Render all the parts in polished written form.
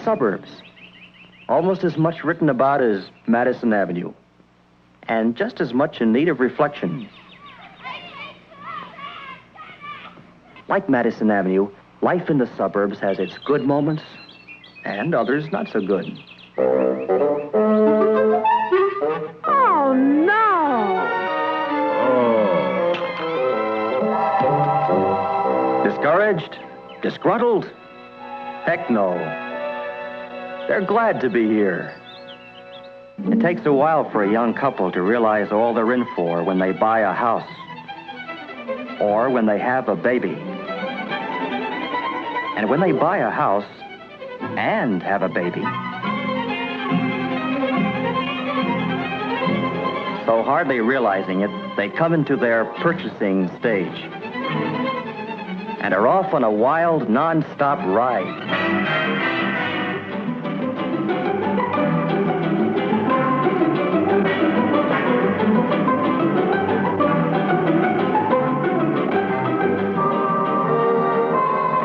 suburbs. Almost as much written about as Madison Avenue. And just as much in need of reflection. Like Madison Avenue, life in the suburbs has its good moments and others not so good. Oh, no! Oh. Discouraged? Disgruntled? Heck no. They're glad to be here. It takes a while for a young couple to realize all they're in for when they buy a house. Or when they have a baby. And when they buy a house and have a baby. So hardly realizing it, they come into their purchasing stage. And are off on a wild, non-stop ride.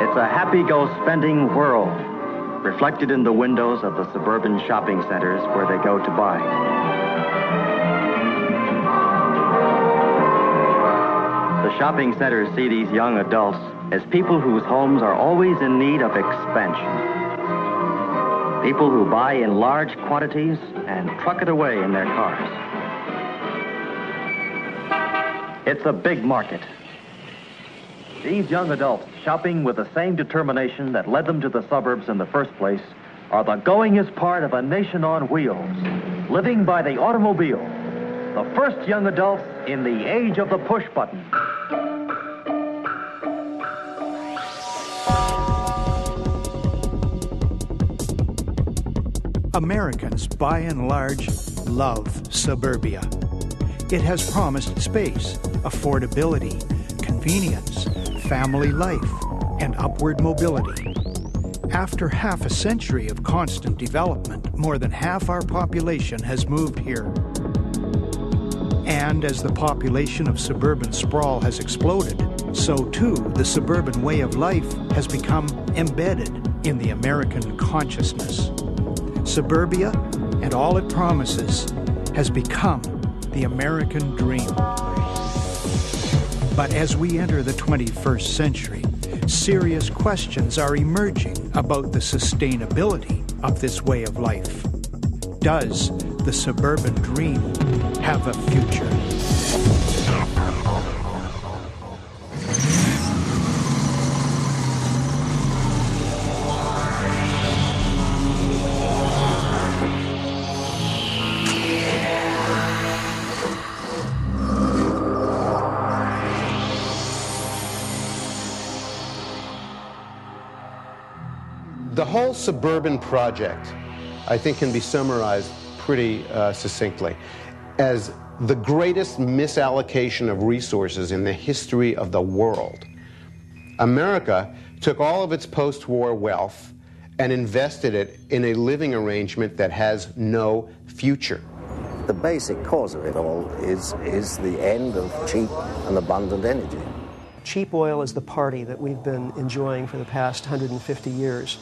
It's a happy-go-spending world, reflected in the windows of the suburban shopping centers where they go to buy. The shopping centers see these young adults as people whose homes are always in need of expansion. People who buy in large quantities and truck it away in their cars. It's a big market. These young adults, shopping with the same determination that led them to the suburbs in the first place, are the goingest part of a nation on wheels, living by the automobile. The first young adults in the age of the push button. Americans, by and large, love suburbia. It has promised space, affordability, convenience, family life, and upward mobility. After half a century of constant development, more than half our population has moved here. And as the population of suburban sprawl has exploded, so too the suburban way of life has become embedded in the American consciousness. Suburbia and all it promises has become the American dream. But as we enter the 21st century, serious questions are emerging about the sustainability of this way of life. Does the suburban dream have a future? The whole suburban project, I think, can be summarized pretty succinctly as the greatest misallocation of resources in the history of the world. America took all of its post-war wealth and invested it in a living arrangement that has no future. The basic cause of it all is the end of cheap and abundant energy. Cheap oil is the party that we've been enjoying for the past 150 years.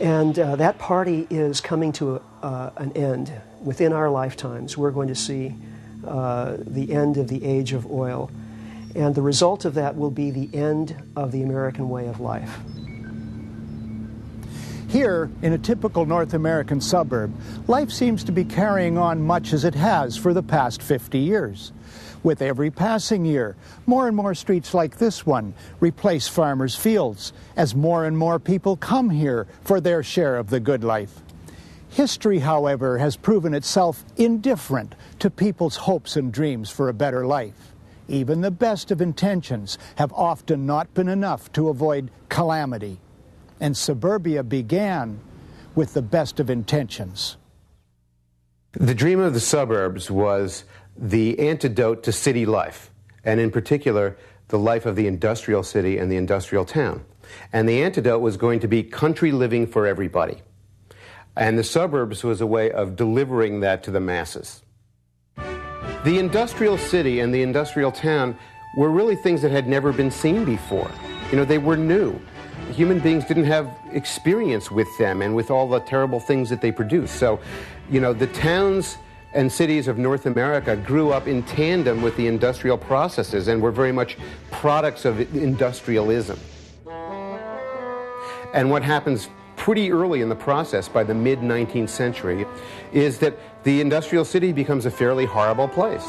And that party is coming to an end. Within our lifetimes, we're going to see the end of the age of oil. And the result of that will be the end of the American way of life. Here, in a typical North American suburb, life seems to be carrying on much as it has for the past 50 years. With every passing year, more and more streets like this one replace farmers' fields as more and more people come here for their share of the good life. History, however, has proven itself indifferent to people's hopes and dreams for a better life. Even the best of intentions have often not been enough to avoid calamity. And suburbia began with the best of intentions. The dream of the suburbs was the antidote to city life, and in particular, the life of the industrial city and the industrial town. And the antidote was going to be country living for everybody. And the suburbs was a way of delivering that to the masses. The industrial city and the industrial town were really things that had never been seen before. You know, they were new. human beings didn't have experience with them and with all the terrible things that they produce. So, you know, the towns and cities of North America grew up in tandem with the industrial processes and were very much products of industrialism. And what happens pretty early in the process, by the mid-19th century, is that the industrial city becomes a fairly horrible place.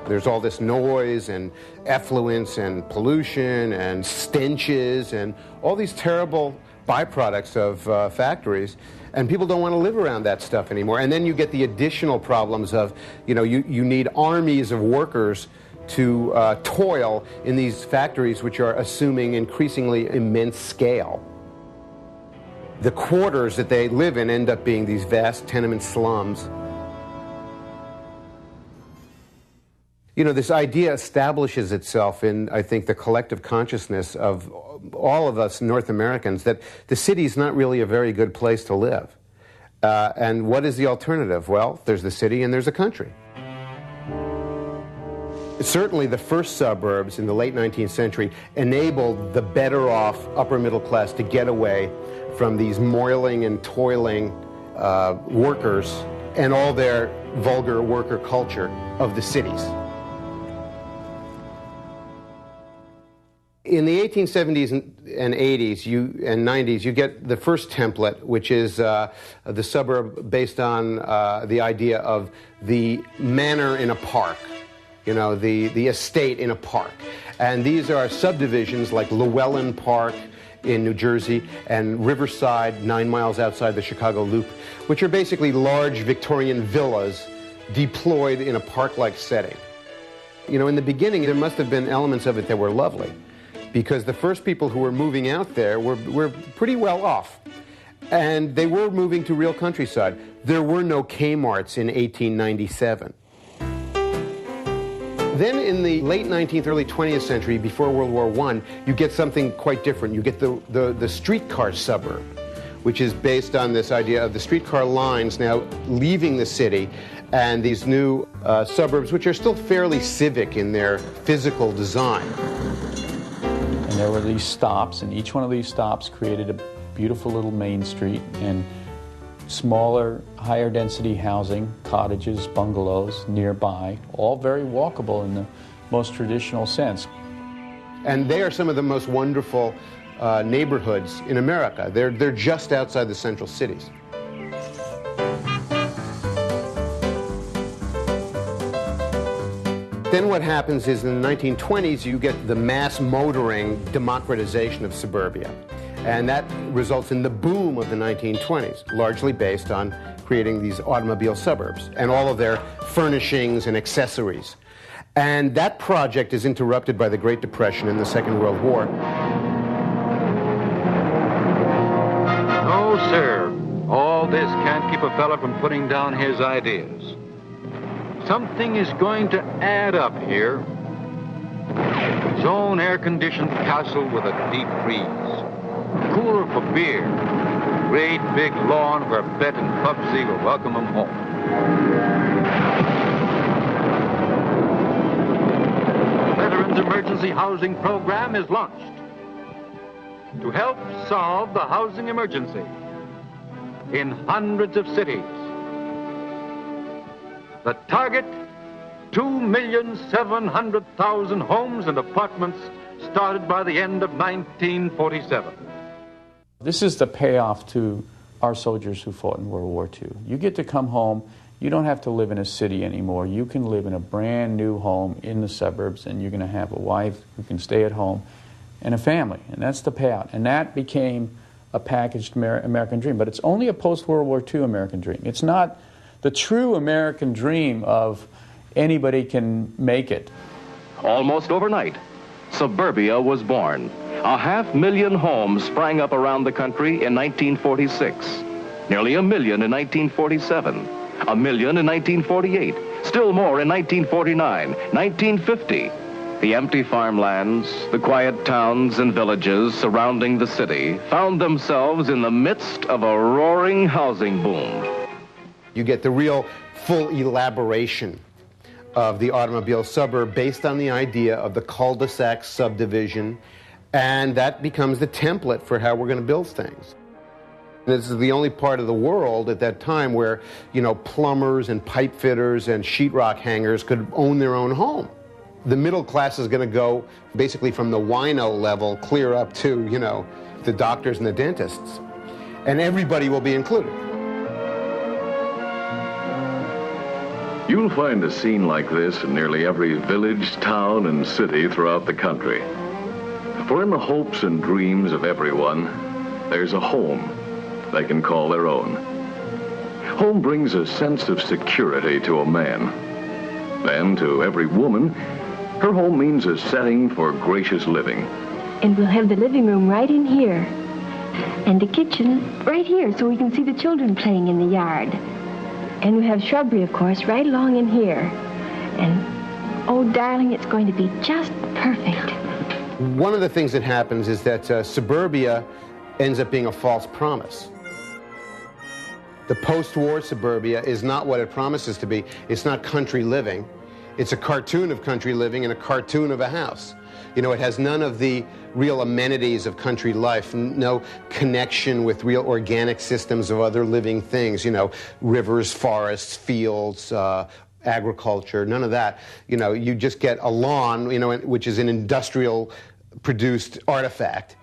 There's all this noise and effluence and pollution and stenches and all these terrible byproducts of factories, and people don't want to live around that stuff anymore. And then you get the additional problems of, you know, you need armies of workers to toil in these factories which are assuming increasingly immense scale. The quarters that they live in end up being these vast tenement slums. You know, this idea establishes itself in, I think, the collective consciousness of all of us North Americans that the city is not really a very good place to live. And what is the alternative? Well, there's the city and there's the country. Certainly the first suburbs in the late 19th century enabled the better off upper middle class to get away from these moiling and toiling workers and all their vulgar worker culture of the cities. In the 1870s and 80s and 90s, you get the first template, which is the suburb based on the idea of the manor in a park, you know, the estate in a park. And these are subdivisions like Llewellyn Park in New Jersey and Riverside, 9 miles outside the Chicago Loop, which are basically large Victorian villas deployed in a park-like setting. You know, in the beginning, there must have been elements of it that were lovely, because the first people who were moving out there were pretty well off. And they were moving to real countryside. There were no Kmarts in 1897. Then in the late 19th, early 20th century, before World War I, you get something quite different. You get the streetcar suburb, which is based on this idea of the streetcar lines now leaving the city, and these new suburbs, which are still fairly civic in their physical design. And there were these stops, and each one of these stops created a beautiful little main street and smaller, higher density housing, cottages, bungalows nearby, all very walkable in the most traditional sense. And they are some of the most wonderful neighborhoods in America. They're just outside the central cities. Then what happens is in the 1920s, you get the mass motoring democratization of suburbia. And that results in the boom of the 1920s, largely based on creating these automobile suburbs and all of their furnishings and accessories. And that project is interrupted by the Great Depression and the Second World War. No, sir. All this can't keep a fella from putting down his ideas. Something is going to add up here. His own air-conditioned castle with a deep freeze. Cooler for beer. Great big lawn where Bet and Pubsy will welcome him home. Veterans Emergency Housing Program is launched to help solve the housing emergency in hundreds of cities. The target, 2,700,000 homes and apartments started by the end of 1947. This is the payoff to our soldiers who fought in World War II. You get to come home. You don't have to live in a city anymore. You can live in a brand new home in the suburbs, and you're going to have a wife who can stay at home and a family, and that's the payout. And that became a packaged American dream, but it's only a post-World War II American dream. It's not the true American dream of anybody can make it. Almost overnight, suburbia was born. 500,000 homes sprang up around the country in 1946. Nearly 1 million in 1947. 1 million in 1948. Still more in 1949, 1950. The empty farmlands, the quiet towns and villages surrounding the city found themselves in the midst of a roaring housing boom. You get the real full elaboration of the automobile suburb based on the idea of the cul-de-sac subdivision, and that becomes the template for how we're going to build things. This is the only part of the world at that time where, you know, plumbers and pipe fitters and sheetrock hangers could own their own home. The middle class is going to go basically from the wino level clear up to, you know, the doctors and the dentists. And everybody will be included. You'll find a scene like this in nearly every village, town, and city throughout the country. For in the hopes and dreams of everyone, there's a home they can call their own. Home brings a sense of security to a man. And to every woman, her home means a setting for gracious living. And we'll have the living room right in here. And the kitchen right here so we can see the children playing in the yard. And we have shrubbery, of course, right along in here. And, oh, darling, it's going to be just perfect. One of the things that happens is that suburbia ends up being a false promise. The post-war suburbia is not what it promises to be. It's not country living. It's a cartoon of country living and a cartoon of a house. You know, it has none of the real amenities of country life, no connection with real organic systems of other living things, you know, rivers, forests, fields, agriculture, none of that. You know, you just get a lawn, you know, which is an industrial produced artifact.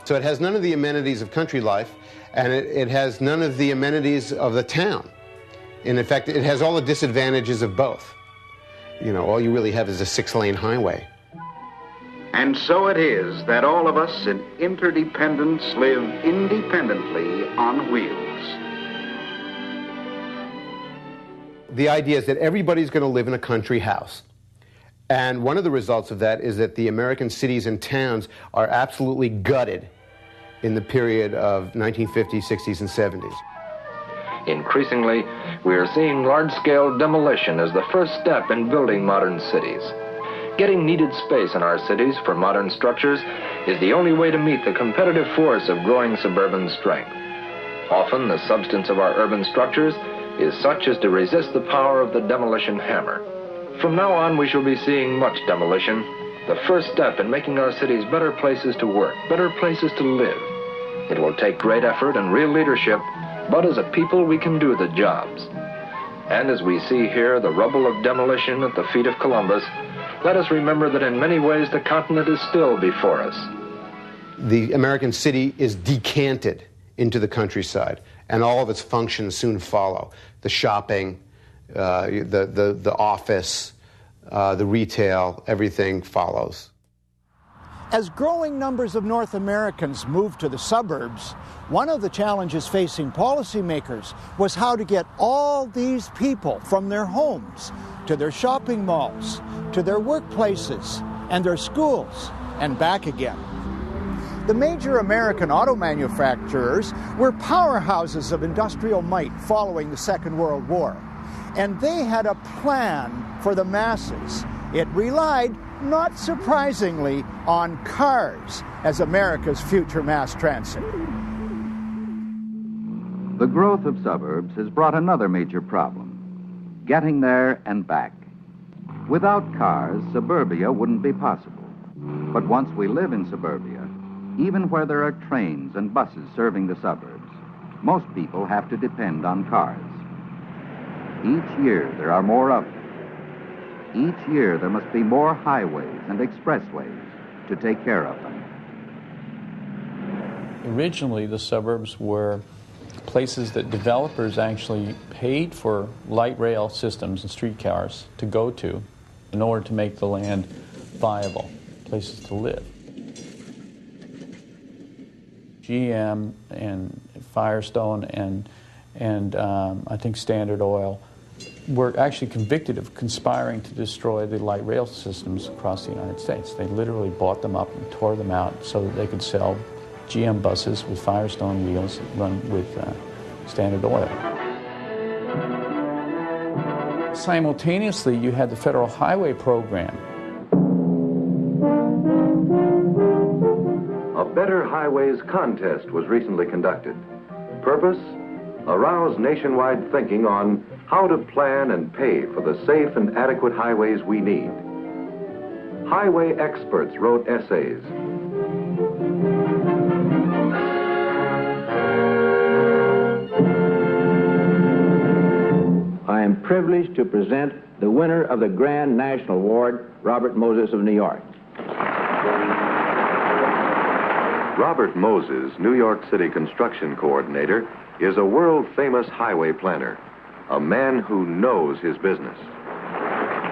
So it has none of the amenities of country life, and it has none of the amenities of the town. And in fact, it has all the disadvantages of both. You know, all you really have is a 6-lane highway. And so it is that all of us in interdependence live independently on wheels. The idea is that everybody's going to live in a country house. And one of the results of that is that the American cities and towns are absolutely gutted in the period of 1950s, 60s, and 70s. Increasingly, we are seeing large-scale demolition as the first step in building modern cities. Getting needed space in our cities for modern structures is the only way to meet the competitive force of growing suburban strength. Often, the substance of our urban structures is such as to resist the power of the demolition hammer. From now on, we shall be seeing much demolition, the first step in making our cities better places to work, better places to live. It will take great effort and real leadership, but as a people, we can do the jobs. And as we see here the rubble of demolition at the feet of Columbus, let us remember that in many ways the continent is still before us. The American city is decanted into the countryside, and all of its functions soon follow. The shopping, the office, the retail, everything follows. As growing numbers of North Americans moved to the suburbs, one of the challenges facing policymakers was how to get all these people from their homes to their shopping malls, to their workplaces, and their schools, and back again. The major American auto manufacturers were powerhouses of industrial might following the Second World War, and they had a plan for the masses. It relied, not surprisingly, on cars as America's future mass transit. The growth of suburbs has brought another major problem: getting there and back. Without cars, suburbia wouldn't be possible. But once we live in suburbia, even where there are trains and buses serving the suburbs, most people have to depend on cars. Each year there are more of them. Each year there must be more highways and expressways to take care of them. Originally, the suburbs were places that developers actually paid for light rail systems and streetcars to go to in order to make the land viable, places to live. GM and Firestone and I think Standard Oil were actually convicted of conspiring to destroy the light rail systems across the United States. They literally bought them up and tore them out so that they could sell GM buses with Firestone wheels run with Standard Oil. Simultaneously, you had the Federal Highway Program. A Better Highways contest was recently conducted. Purpose? Arouse nationwide thinking on how to plan and pay for the safe and adequate highways we need. Highway experts wrote essays. I am privileged to present the winner of the Grand National Award, Robert Moses of New York. Robert Moses, New York City construction coordinator, is a world-famous highway planner, a man who knows his business.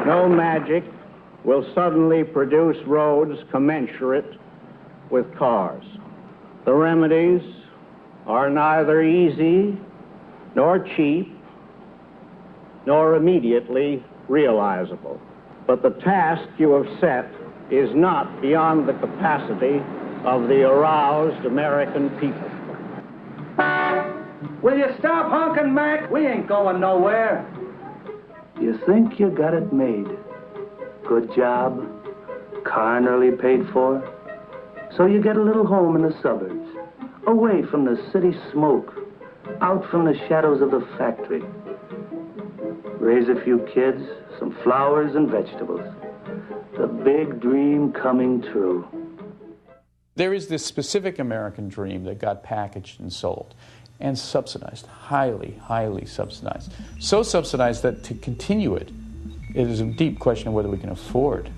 No magic will suddenly produce roads commensurate with cars. The remedies are neither easy nor cheap nor immediately realizable. But the task you have set is not beyond the capacity of the aroused American people. Will you stop honking, Mac? We ain't going nowhere. You think you got it made. Good job, car nearly paid for. So you get a little home in the suburbs, away from the city smoke, out from the shadows of the factory. Raise a few kids, some flowers and vegetables. The big dream coming true. There is this specific American dream that got packaged and sold and subsidized, highly, highly subsidized. So subsidized that to continue it, it is a deep question of whether we can afford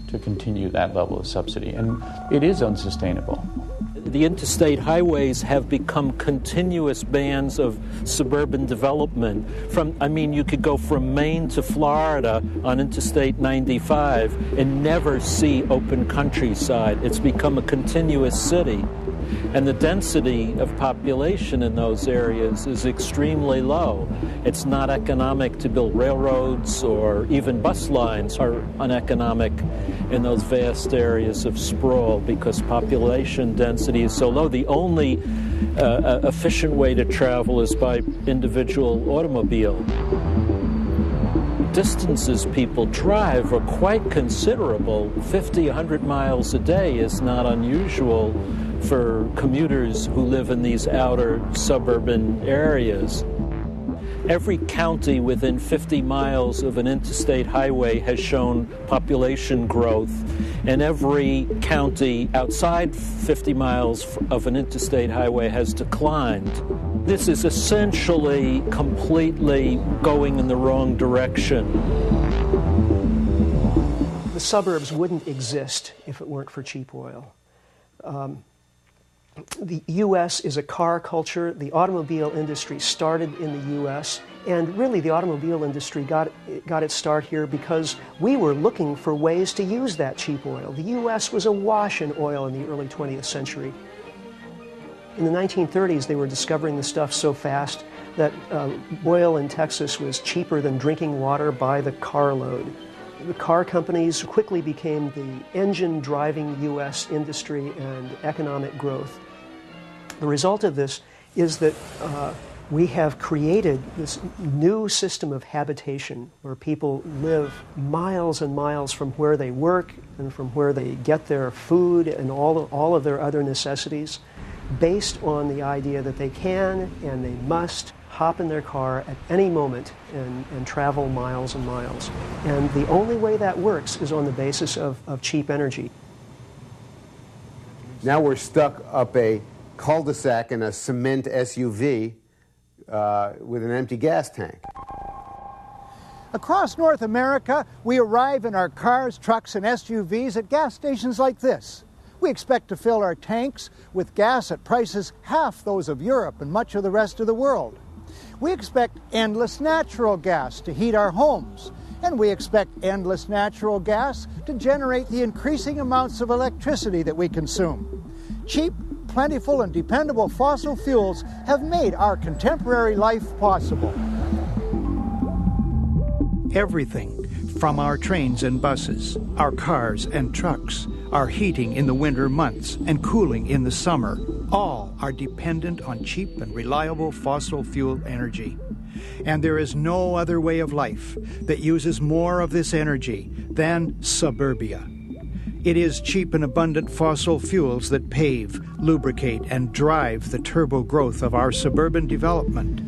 to continue that level of subsidy, and it is unsustainable. The interstate highways have become continuous bands of suburban development. You could go from Maine to Florida on Interstate 95 and never see open countryside. It's become a continuous city. And the density of population in those areas is extremely low. It's not economic to build railroads, or even bus lines are uneconomic in those vast areas of sprawl because population density is so low. The only efficient way to travel is by individual automobile. Distances people drive are quite considerable. 50, 100 miles a day is not unusual for commuters who live in these outer suburban areas. Every county within 50 miles of an interstate highway has shown population growth, and every county outside 50 miles of an interstate highway has declined. This is essentially completely going in the wrong direction. The suburbs wouldn't exist if it weren't for cheap oil. The U.S. is a car culture. The automobile industry started in the U.S., and really the automobile industry got its start here because we were looking for ways to use that cheap oil. The U.S. was awash in oil in the early 20th century. In the 1930s, they were discovering the stuff so fast that oil in Texas was cheaper than drinking water by the carload. The car companies quickly became the engine driving U.S. industry and economic growth. The result of this is that we have created this new system of habitation where people live miles and miles from where they work and from where they get their food and all of their other necessities, based on the idea that they can and they must hop in their car at any moment and travel miles and miles. And the only way that works is on the basis of cheap energy. Now we're stuck up a cul-de-sac in a cement SUV with an empty gas tank. Across North America, we arrive in our cars, trucks, and SUVs at gas stations like this. We expect to fill our tanks with gas at prices half those of Europe and much of the rest of the world. We expect endless natural gas to heat our homes, and we expect endless natural gas to generate the increasing amounts of electricity that we consume. Cheap, plentiful, and dependable fossil fuels have made our contemporary life possible. Everything from our trains and buses, our cars and trucks, our heating in the winter months and cooling in the summer, all are dependent on cheap and reliable fossil fuel energy. And there is no other way of life that uses more of this energy than suburbia. It is cheap and abundant fossil fuels that pave, lubricate, and drive the turbo growth of our suburban development.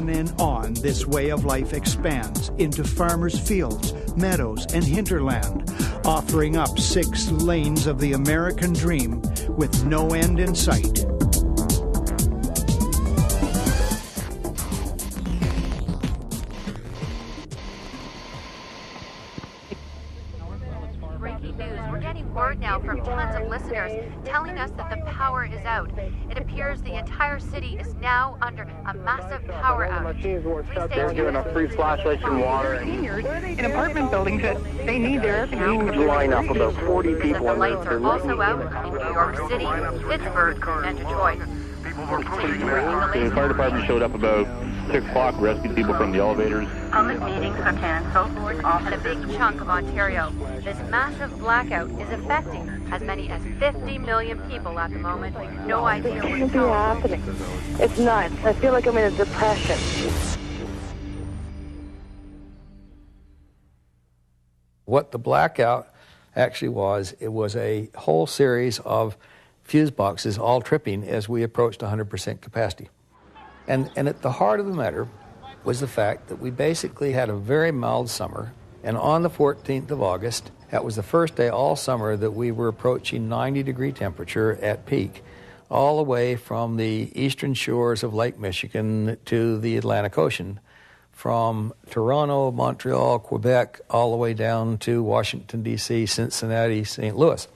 and on this way of life expands into farmers' fields, meadows, and hinterland, offering up 6 lanes of the American dream with no end in sight. Breaking news. We're getting word now from tons of listeners telling us that the power is out. It appears the entire city is now under a massive power outage. Please stay tuned. Giving us free flashlights and water. Seniors in apartment buildings that they need their air conditioning. Huge lineup, about 40 people. The lights are also out in New York City, Pittsburgh, and Detroit. The fire department showed up about 6 o'clock, rescued people from the elevators. Public meetings are canceled, and a big chunk of Ontario. This massive blackout is affecting as many as 50 million people at the moment. No idea what's happening. It's nuts. I feel like I'm in a depression. What the blackout actually was, it was a whole series of fuse boxes all tripping as we approached 100% capacity. And at the heart of the matter was the fact that we basically had a very mild summer, and on the 14th of August, that was the first day all summer that we were approaching 90-degree temperature at peak, all the way from the eastern shores of Lake Michigan to the Atlantic Ocean, from Toronto, Montreal, Quebec, all the way down to Washington, D.C., Cincinnati, St. Louis.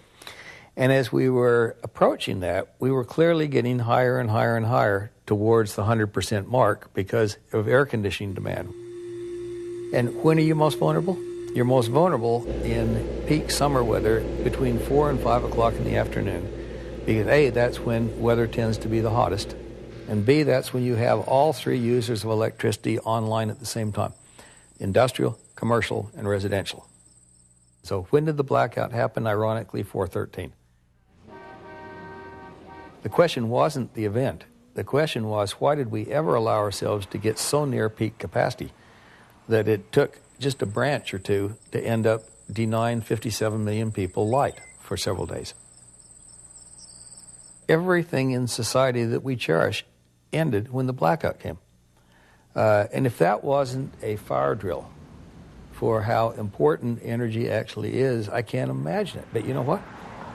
And as we were approaching that, we were clearly getting higher and higher and higher towards the 100% mark because of air conditioning demand. And when are you most vulnerable? You're most vulnerable in peak summer weather between 4 and 5 o'clock in the afternoon. Because A, that's when weather tends to be the hottest. And B, that's when you have all 3 users of electricity online at the same time. Industrial, commercial, and residential. So when did the blackout happen? Ironically, 4/13. The question wasn't the event. The question was, why did we ever allow ourselves to get so near peak capacity that it took just a branch or two to end up denying 57 million people light for several days? Everything in society that we cherish ended when the blackout came. And if that wasn't a fire drill for how important energy actually is, I can't imagine it. But you know what?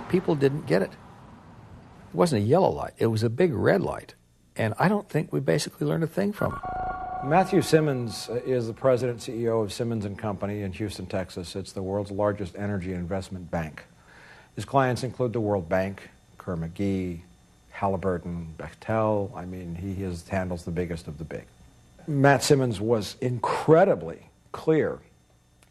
People didn't get it. It wasn't a yellow light. It was a big red light. And I don't think we basically learned a thing from it. Matthew Simmons is the president and CEO of Simmons & Company in Houston, Texas. It's the world's largest energy investment bank. His clients include the World Bank, Kerr McGee, Halliburton, Bechtel. I mean, he handles the biggest of the big. Matt Simmons was incredibly clear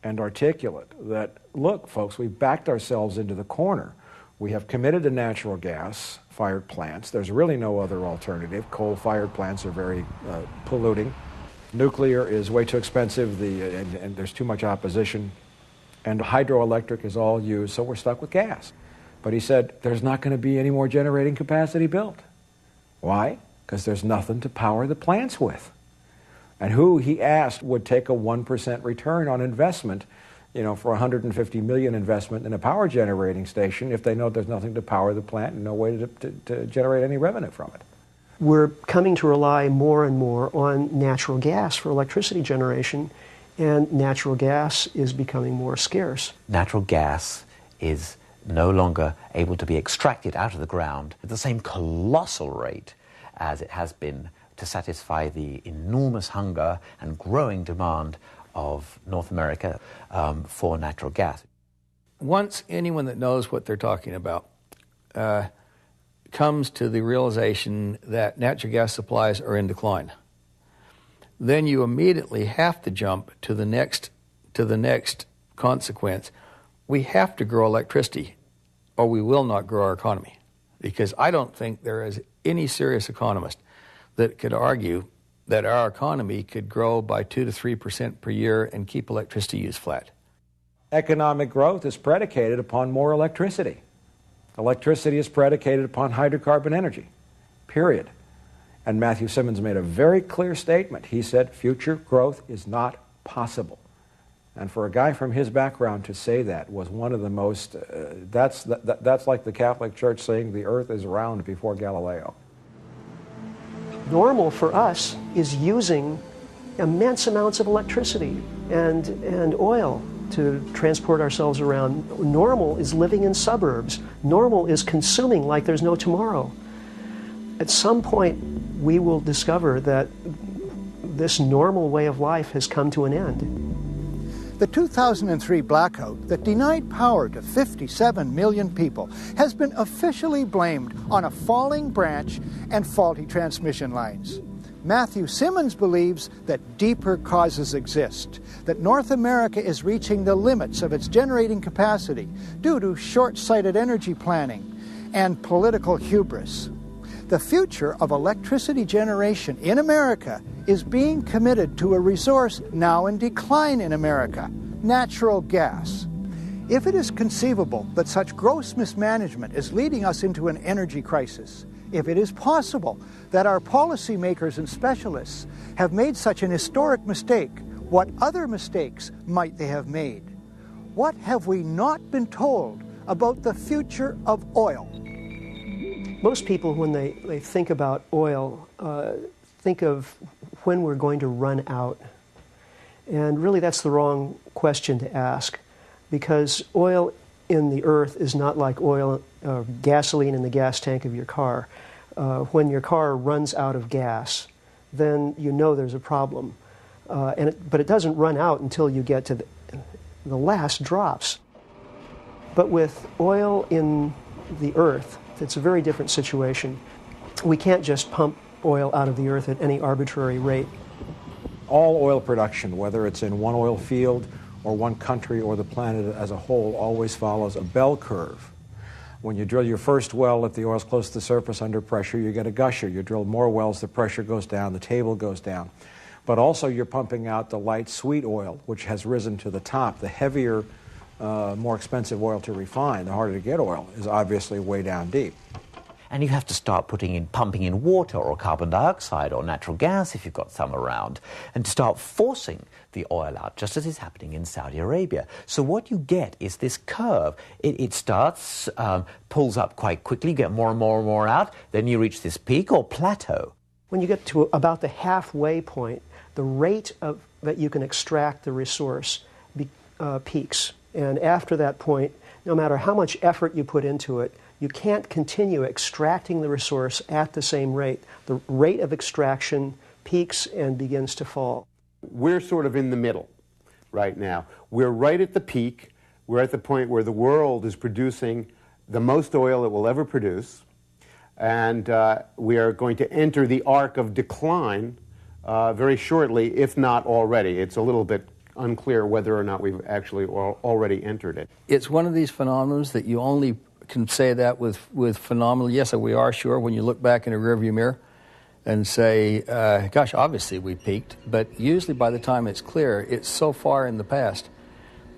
and articulate that, look, folks, we've backed ourselves into the corner. We have committed to natural gas-fired plants. There's really no other alternative. Coal-fired plants are very polluting. Nuclear is way too expensive, and there's too much opposition. And hydroelectric is all used, so we're stuck with gas. But he said, there's not going to be any more generating capacity built. Why? Because there's nothing to power the plants with. And who, he asked, would take a 1% return on investment, you know, for $150 million investment in a power generating station if they know there's nothing to power the plant and no way to generate any revenue from it? We're coming to rely more and more on natural gas for electricity generation, and natural gas is becoming more scarce. Natural gas is no longer able to be extracted out of the ground at the same colossal rate as it has been to satisfy the enormous hunger and growing demand of North America for natural gas. Once anyone that knows what they're talking about comes to the realization that natural gas supplies are in decline, then you immediately have to jump to the next consequence. We have to grow electricity, or we will not grow our economy. Because I don't think there is any serious economist that could argue that our economy could grow by 2 to 3% per year and keep electricity use flat. Economic growth is predicated upon more electricity. Electricity is predicated upon hydrocarbon energy, period. And Matthew Simmons made a very clear statement. He said future growth is not possible. And for a guy from his background to say that was one of the most, that's like the Catholic Church saying the earth is round before Galileo. Normal for us is using immense amounts of electricity and oil to transport ourselves around. Normal is living in suburbs. Normal is consuming like there's no tomorrow. At some point, we will discover that this normal way of life has come to an end. The 2003 blackout that denied power to 57 million people has been officially blamed on a falling branch and faulty transmission lines. Matthew Simmons believes that deeper causes exist, that North America is reaching the limits of its generating capacity due to short-sighted energy planning and political hubris. The future of electricity generation in America is being committed to a resource now in decline in America, natural gas. If it is conceivable that such gross mismanagement is leading us into an energy crisis, if it is possible that our policymakers and specialists have made such an historic mistake, what other mistakes might they have made? What have we not been told about the future of oil? Most people, when they think about oil, think of when we're going to run out. And really that's the wrong question to ask, because oil in the earth is not like oil, gasoline in the gas tank of your car. When your car runs out of gas, then you know there's a problem. But it doesn't run out until you get to the last drops. But with oil in the earth, it's a very different situation. We can't just pump oil out of the earth at any arbitrary rate. All oil production, whether it's in one oil field or one country or the planet as a whole, always follows a bell curve. When you drill your first well, if the oil's close to the surface under pressure, you get a gusher. You drill more wells, the pressure goes down, the table goes down. But also you're pumping out the light sweet oil, which has risen to the top. The heavier, more expensive oil to refine, the harder to get oil, is obviously way down deep. And you have to start pumping in water or carbon dioxide or natural gas if you've got some around, and to start forcing the oil out, just as is happening in Saudi Arabia. So what you get is this curve. It starts, pulls up quite quickly, you get more and more and more out, then you reach this peak or plateau. When you get to about the halfway point, the rate that you can extract the resource peaks. And after that point, no matter how much effort you put into it, you can't continue extracting the resource at the same rate. The rate of extraction peaks and begins to fall. We're sort of in the middle right now. We're right at the peak. We're at the point where the world is producing the most oil it will ever produce. And we are going to enter the arc of decline very shortly, if not already. It's a little bit unclear whether or not we've actually already entered it. It's one of these phenomena that you only can say that with phenomenal. Yes, we are sure when you look back in a rearview mirror and say, gosh, obviously we peaked, but usually by the time it's clear, it's so far in the past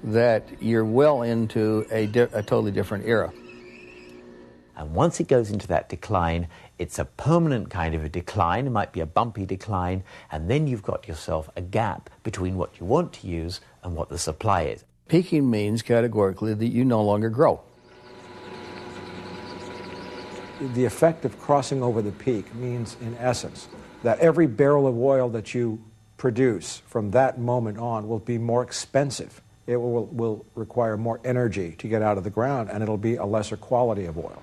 that you're well into a totally different era. And once it goes into that decline, it's a permanent kind of a decline. It might be a bumpy decline, and then you've got yourself a gap between what you want to use and what the supply is. Peaking means categorically that you no longer grow. The effect of crossing over the peak means, in essence, that every barrel of oil that you produce from that moment on will be more expensive. It will require more energy to get out of the ground, and it'll be a lesser quality of oil.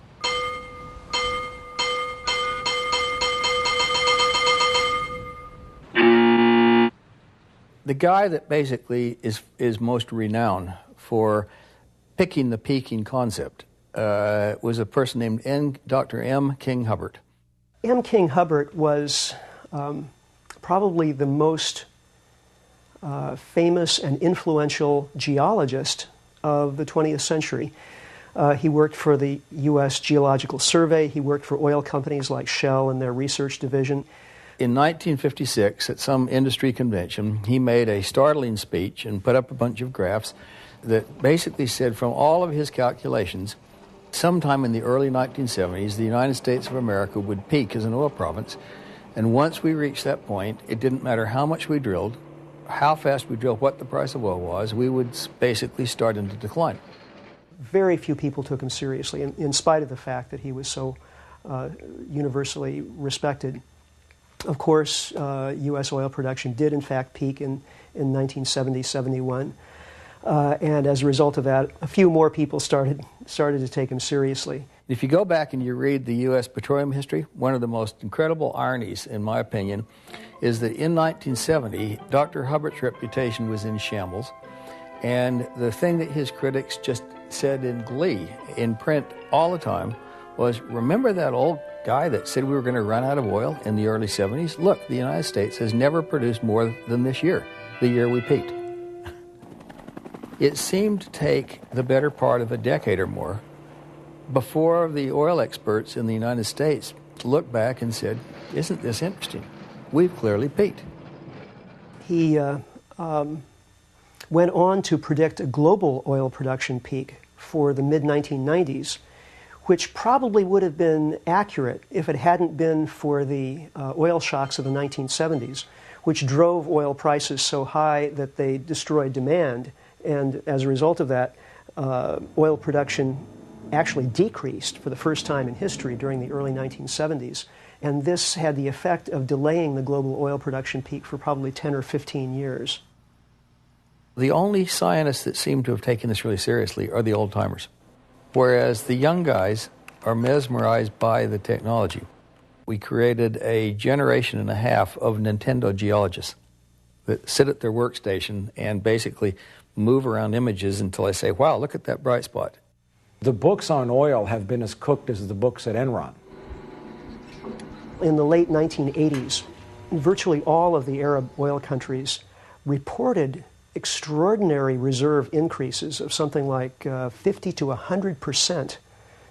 The guy that basically is most renowned for picking the peaking concept was a person named Dr. M. King Hubbert. M. King Hubbert was probably the most famous and influential geologist of the 20th century. He worked for the U.S. Geological Survey. He worked for oil companies like Shell and their research division. In 1956, at some industry convention, he made a startling speech and put up a bunch of graphs that basically said from all of his calculations, sometime in the early 1970s, the United States of America would peak as an oil province. And once we reached that point, it didn't matter how much we drilled, how fast we drilled, what the price of oil was, we would basically start into decline. Very few people took him seriously, in spite of the fact that he was so universally respected. Of course, U.S. oil production did in fact peak in 1970-71. And as a result of that, a few more people started to take him seriously. If you go back and you read the U.S. petroleum history, one of the most incredible ironies, in my opinion, is that in 1970, Dr. Hubbart's reputation was in shambles, and the thing that his critics just said in glee, in print all the time, was, remember that old guy that said we were going to run out of oil in the early 70s? Look, the United States has never produced more than this year, the year we peaked. It seemed to take the better part of a decade or more before the oil experts in the United States looked back and said, isn't this interesting? We've clearly peaked. He went on to predict a global oil production peak for the mid-1990s, which probably would have been accurate if it hadn't been for the oil shocks of the 1970s, which drove oil prices so high that they destroyed demand. And as a result of that, oil production actually decreased for the first time in history during the early 1970s. And this had the effect of delaying the global oil production peak for probably 10 or 15 years. The only scientists that seem to have taken this really seriously are the old-timers, whereas the young guys are mesmerized by the technology. We created a generation and a half of Nintendo geologists that sit at their workstation and basically move around images until I say, wow, look at that bright spot. The books on oil have been as cooked as the books at Enron. In the late 1980s, virtually all of the Arab oil countries reported extraordinary reserve increases of something like 50 to 100%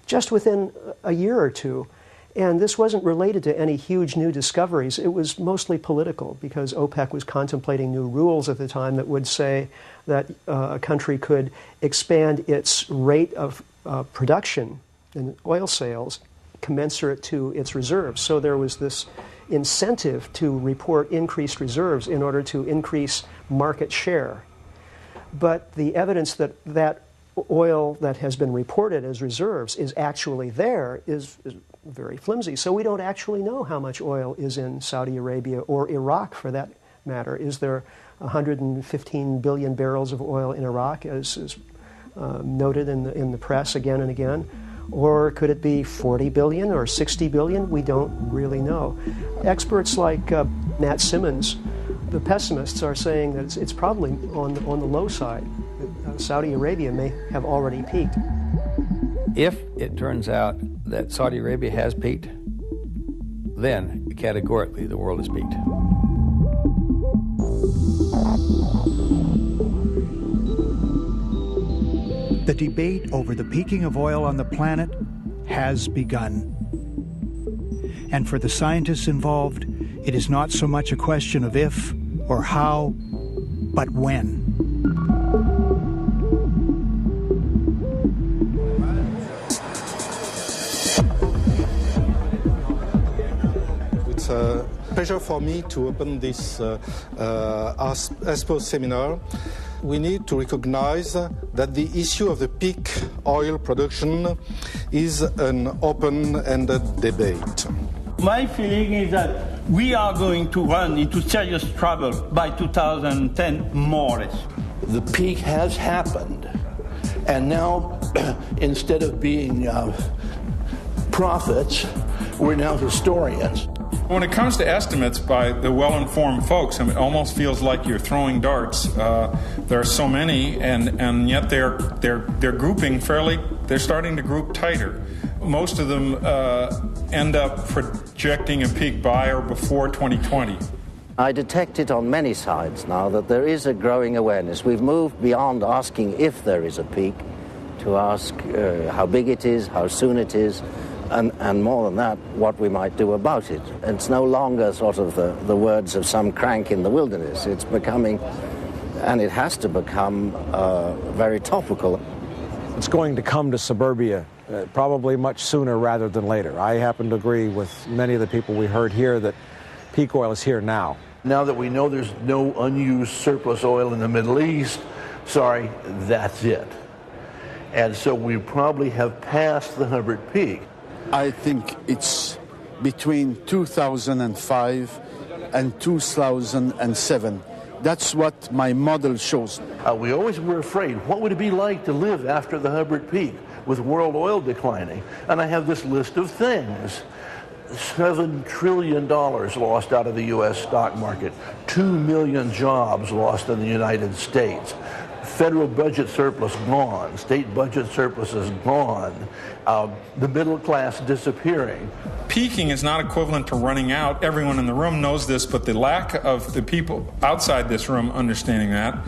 just within a year or two. And this wasn't related to any huge new discoveries. It was mostly political, because OPEC was contemplating new rules at the time that would say that a country could expand its rate of production in oil sales commensurate to its reserves. So there was this incentive to report increased reserves in order to increase market share. But the evidence that that oil that has been reported as reserves is actually there is very flimsy. So we don't actually know how much oil is in Saudi Arabia or Iraq, for that matter. Is there 115 billion barrels of oil in Iraq, as is noted in the press again and again? Or could it be 40 billion or 60 billion? We don't really know. Experts like Matt Simmons, the pessimists, are saying that it's probably on the low side. Saudi Arabia may have already peaked. If it turns out that Saudi Arabia has peaked, then categorically the world has peaked. The debate over the peaking of oil on the planet has begun. And for the scientists involved, it is not so much a question of if or how, but when. It's a pleasure for me to open this ASPO seminar. We need to recognize that the issue of the peak oil production is an open-ended debate. My feeling is that we are going to run into serious trouble by 2010, more or less. The peak has happened, and now instead of being prophets, we're now historians. When it comes to estimates by the well-informed folks, I mean, it almost feels like you're throwing darts. There are so many, and yet they're grouping fairly. They're starting to group tighter. Most of them end up projecting a peak by or before 2020. I detect it on many sides now that there is a growing awareness. We've moved beyond asking if there is a peak to ask how big it is, how soon it is, and more than that, what we might do about it. It's no longer sort of the words of some crank in the wilderness. It's becoming, and it has to become, very topical. It's going to come to suburbia probably much sooner rather than later. I happen to agree with many of the people we heard here that peak oil is here now. Now that we know there's no unused surplus oil in the Middle East, sorry, that's it. And so we probably have passed the Hubbard peak. I think it's between 2005 and 2007. That's what my model shows. We always were afraid, what would it be like to live after the Hubbard Peak with world oil declining? And I have this list of things. $7 trillion lost out of the U.S. stock market, 2 million jobs lost in the United States, federal budget surplus gone, state budget surpluses gone, the middle class disappearing. Peaking is not equivalent to running out. Everyone in the room knows this, but the lack of the people outside this room understanding that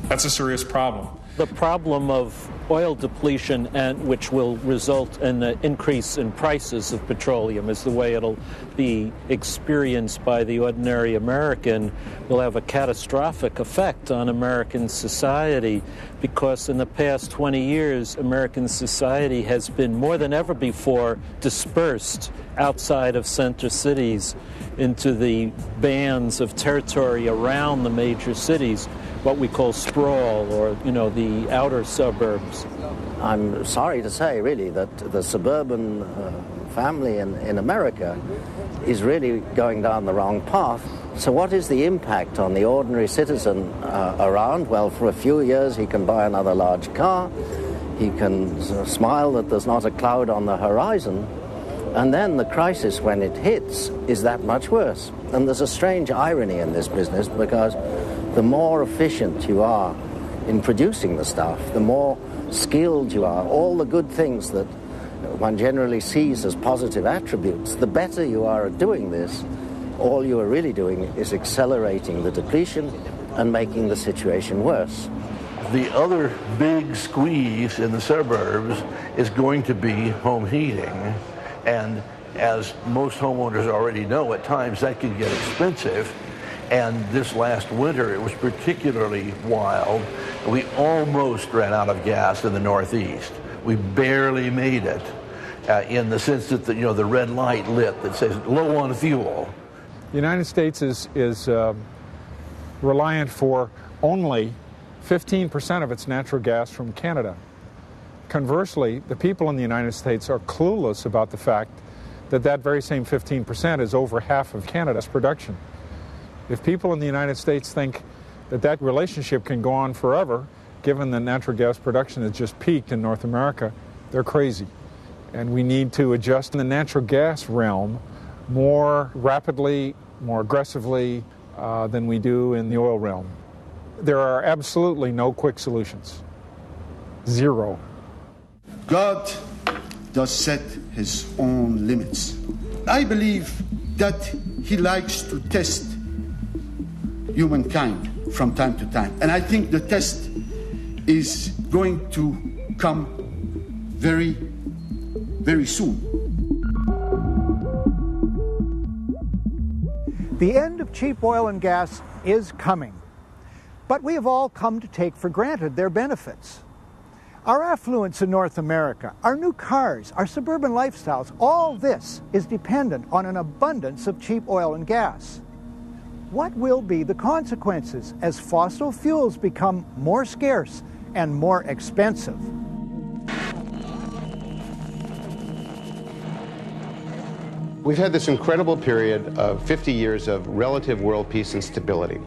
that's a serious problem. The problem of oil depletion, and which will result in an increase in prices of petroleum, is the way it'll be experienced by the ordinary American, will have a catastrophic effect on American society, because in the past 20 years, American society has been more than ever before dispersed outside of center cities into the bands of territory around the major cities, what we call sprawl, or, the outer suburbs. I'm sorry to say, really, that the suburban family in America is really going down the wrong path. So what is the impact on the ordinary citizen around? Well, for a few years he can buy another large car, he can smile that there's not a cloud on the horizon, and then the crisis, when it hits, is that much worse. And there's a strange irony in this business, because the more efficient you are in producing the stuff, the more skilled you are, all the good things that one generally sees as positive attributes, the better you are at doing this, all you are really doing is accelerating the depletion and making the situation worse. The other big squeeze in the suburbs is going to be home heating. And as most homeowners already know, at times that can get expensive. And this last winter, it was particularly wild. We almost ran out of gas in the Northeast. We barely made it, in the sense that the red light lit that says low on fuel. The United States is reliant for only 15% of its natural gas from Canada. Conversely, the people in the United States are clueless about the fact that that very same 15% is over half of Canada's production. If people in the United States think that that relationship can go on forever, given that natural gas production has just peaked in North America, they're crazy. And we need to adjust in the natural gas realm more rapidly, more aggressively than we do in the oil realm. There are absolutely no quick solutions. Zero. God does set his own limits. I believe that he likes to test humankind from time to time. And I think the test is going to come very, very soon. The end of cheap oil and gas is coming, but we have all come to take for granted their benefits. Our affluence in North America, our new cars, our suburban lifestyles, all this is dependent on an abundance of cheap oil and gas. What will be the consequences as fossil fuels become more scarce and more expensive? We've had this incredible period of 50 years of relative world peace and stability.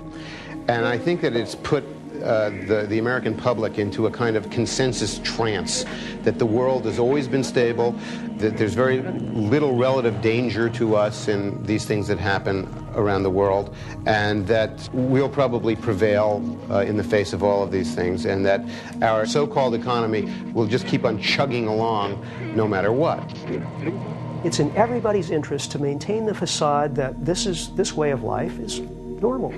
And I think that it's put the American public into a kind of consensus trance that the world has always been stable, that there's very little relative danger to us in these things that happen around the world, and that we'll probably prevail in the face of all of these things, and that our so-called economy will just keep on chugging along no matter what. It's in everybody's interest to maintain the facade that this way of life is normal.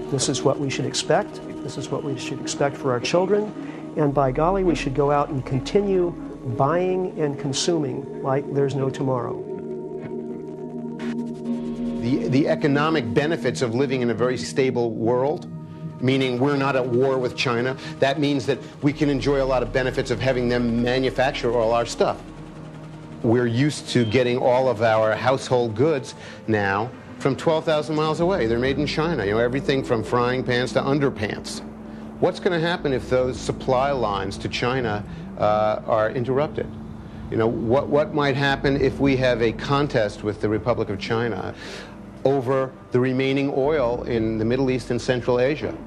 This is what we should expect. This is what we should expect for our children. And by golly, we should go out and continue buying and consuming like there's no tomorrow. The economic benefits of living in a very stable world, meaning we're not at war with China, that means that we can enjoy a lot of benefits of having them manufacture all our stuff. We're used to getting all of our household goods now from 12,000 miles away. They're made in China, everything from frying pans to underpants. What's going to happen if those supply lines to China are interrupted? You know, what might happen if we have a contest with the Republic of China over the remaining oil in the Middle East and Central Asia?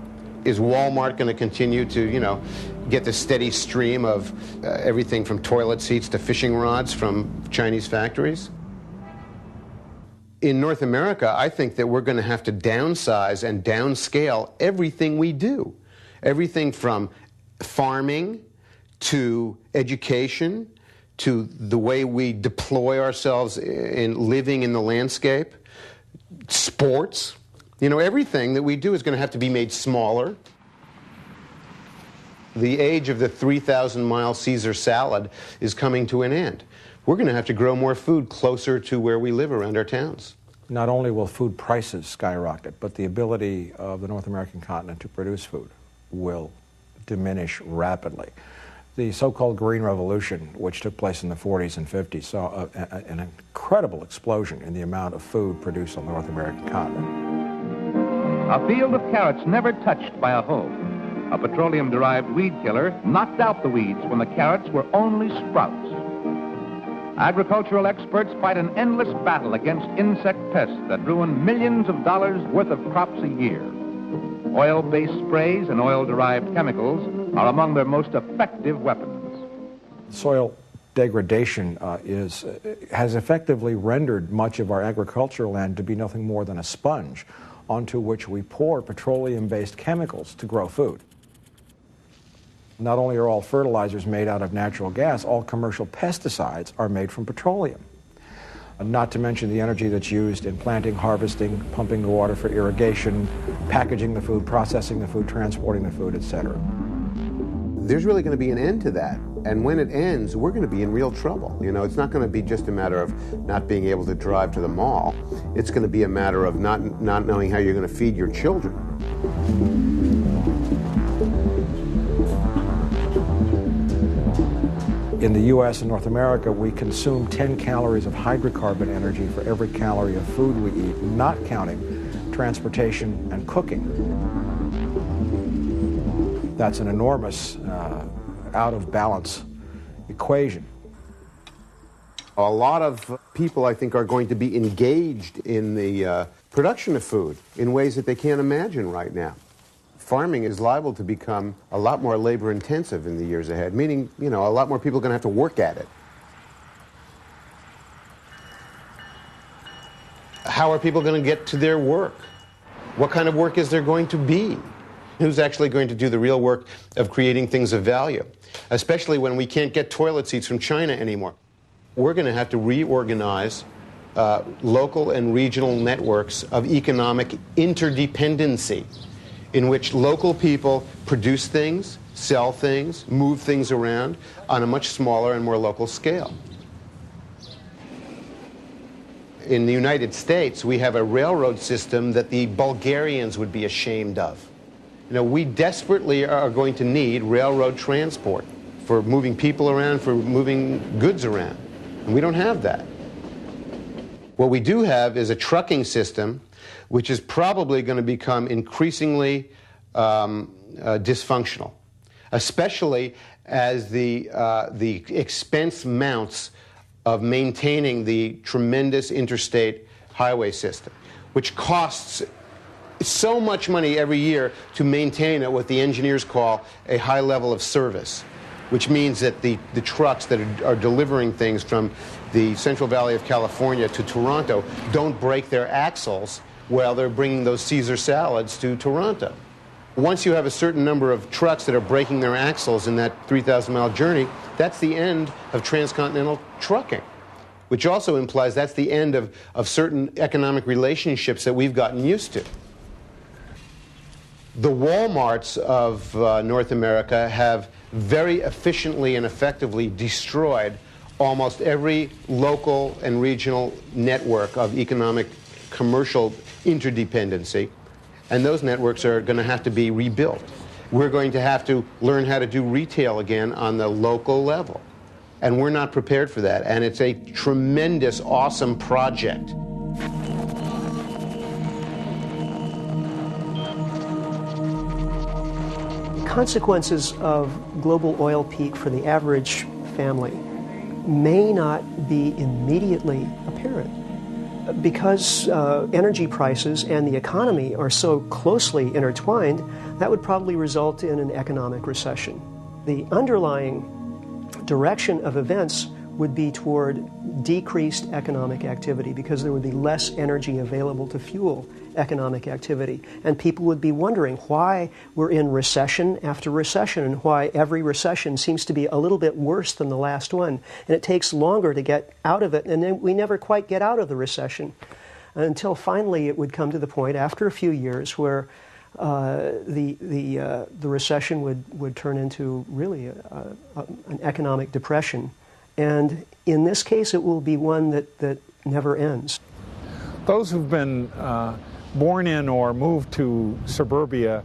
Is Walmart going to continue to, you know, get the steady stream of everything from toilet seats to fishing rods from Chinese factories? In North America, I think that we're going to have to downsize and downscale everything we do. Everything from farming to education to the way we deploy ourselves in living in the landscape, sports. You know, everything that we do is going to have to be made smaller. The age of the 3,000-mile Caesar salad is coming to an end. We're going to have to grow more food closer to where we live around our towns. Not only will food prices skyrocket, but the ability of the North American continent to produce food will diminish rapidly. The so-called Green Revolution, which took place in the 40s and 50s, saw an incredible explosion in the amount of food produced on the North American continent. A field of carrots never touched by a hoe. A petroleum-derived weed killer knocked out the weeds when the carrots were only sprouts. Agricultural experts fight an endless battle against insect pests that ruin millions of dollars worth of crops a year. Oil-based sprays and oil-derived chemicals are among their most effective weapons. Soil degradation has effectively rendered much of our agricultural land to be nothing more than a sponge onto which we pour petroleum-based chemicals to grow food. Not only are all fertilizers made out of natural gas, all commercial pesticides are made from petroleum. Not to mention the energy that's used in planting, harvesting, pumping the water for irrigation, packaging the food, processing the food, transporting the food, etc. There's really going to be an end to that. And when it ends, we're going to be in real trouble. You know, it's not going to be just a matter of not being able to drive to the mall. It's going to be a matter of not knowing how you're going to feed your children. In the U.S. and North America, we consume 10 calories of hydrocarbon energy for every calorie of food we eat, not counting transportation and cooking. That's an enormous, out-of-balance equation. A lot of people, I think, are going to be engaged in the production of food in ways that they can't imagine right now. Farming is liable to become a lot more labor-intensive in the years ahead, meaning, you know, a lot more people are going to have to work at it. How are people going to get to their work? What kind of work is there going to be? Who's actually going to do the real work of creating things of value? Especially when we can't get toilet seats from China anymore. We're going to have to reorganize local and regional networks of economic interdependency, in which local people produce things, sell things, move things around on a much smaller and more local scale. In the United States, we have a railroad system that the Bulgarians would be ashamed of. You know, we desperately are going to need railroad transport for moving people around, for moving goods around, and we don't have that. What we do have is a trucking system which is probably going to become increasingly dysfunctional, especially as the expense mounts of maintaining the tremendous interstate highway system, which costs so much money every year to maintain at what the engineers call a high level of service, which means that the trucks that are delivering things from the Central Valley of California to Toronto don't break their axles while they're bringing those Caesar salads to Toronto. Once you have a certain number of trucks that are breaking their axles in that 3,000-mile journey, that's the end of transcontinental trucking, which also implies that's the end of certain economic relationships that we've gotten used to. The Walmarts of North America have very efficiently and effectively destroyed almost every local and regional network of economic commercial interdependency, and those networks are going to have to be rebuilt. We're going to have to learn how to do retail again on the local level, and we're not prepared for that, and it's a tremendous, awesome project. Consequences of global oil peak for the average family may not be immediately apparent. Because energy prices and the economy are so closely intertwined, that would probably result in an economic recession. The underlying direction of events would be toward decreased economic activity because there would be less energy available to fuel economic activity. And people would be wondering why we're in recession after recession and why every recession seems to be a little bit worse than the last one. And it takes longer to get out of it, and then we never quite get out of the recession until finally it would come to the point after a few years where the recession would turn into really an economic depression. And in this case, it will be one that never ends. Those who've been born in or moved to suburbia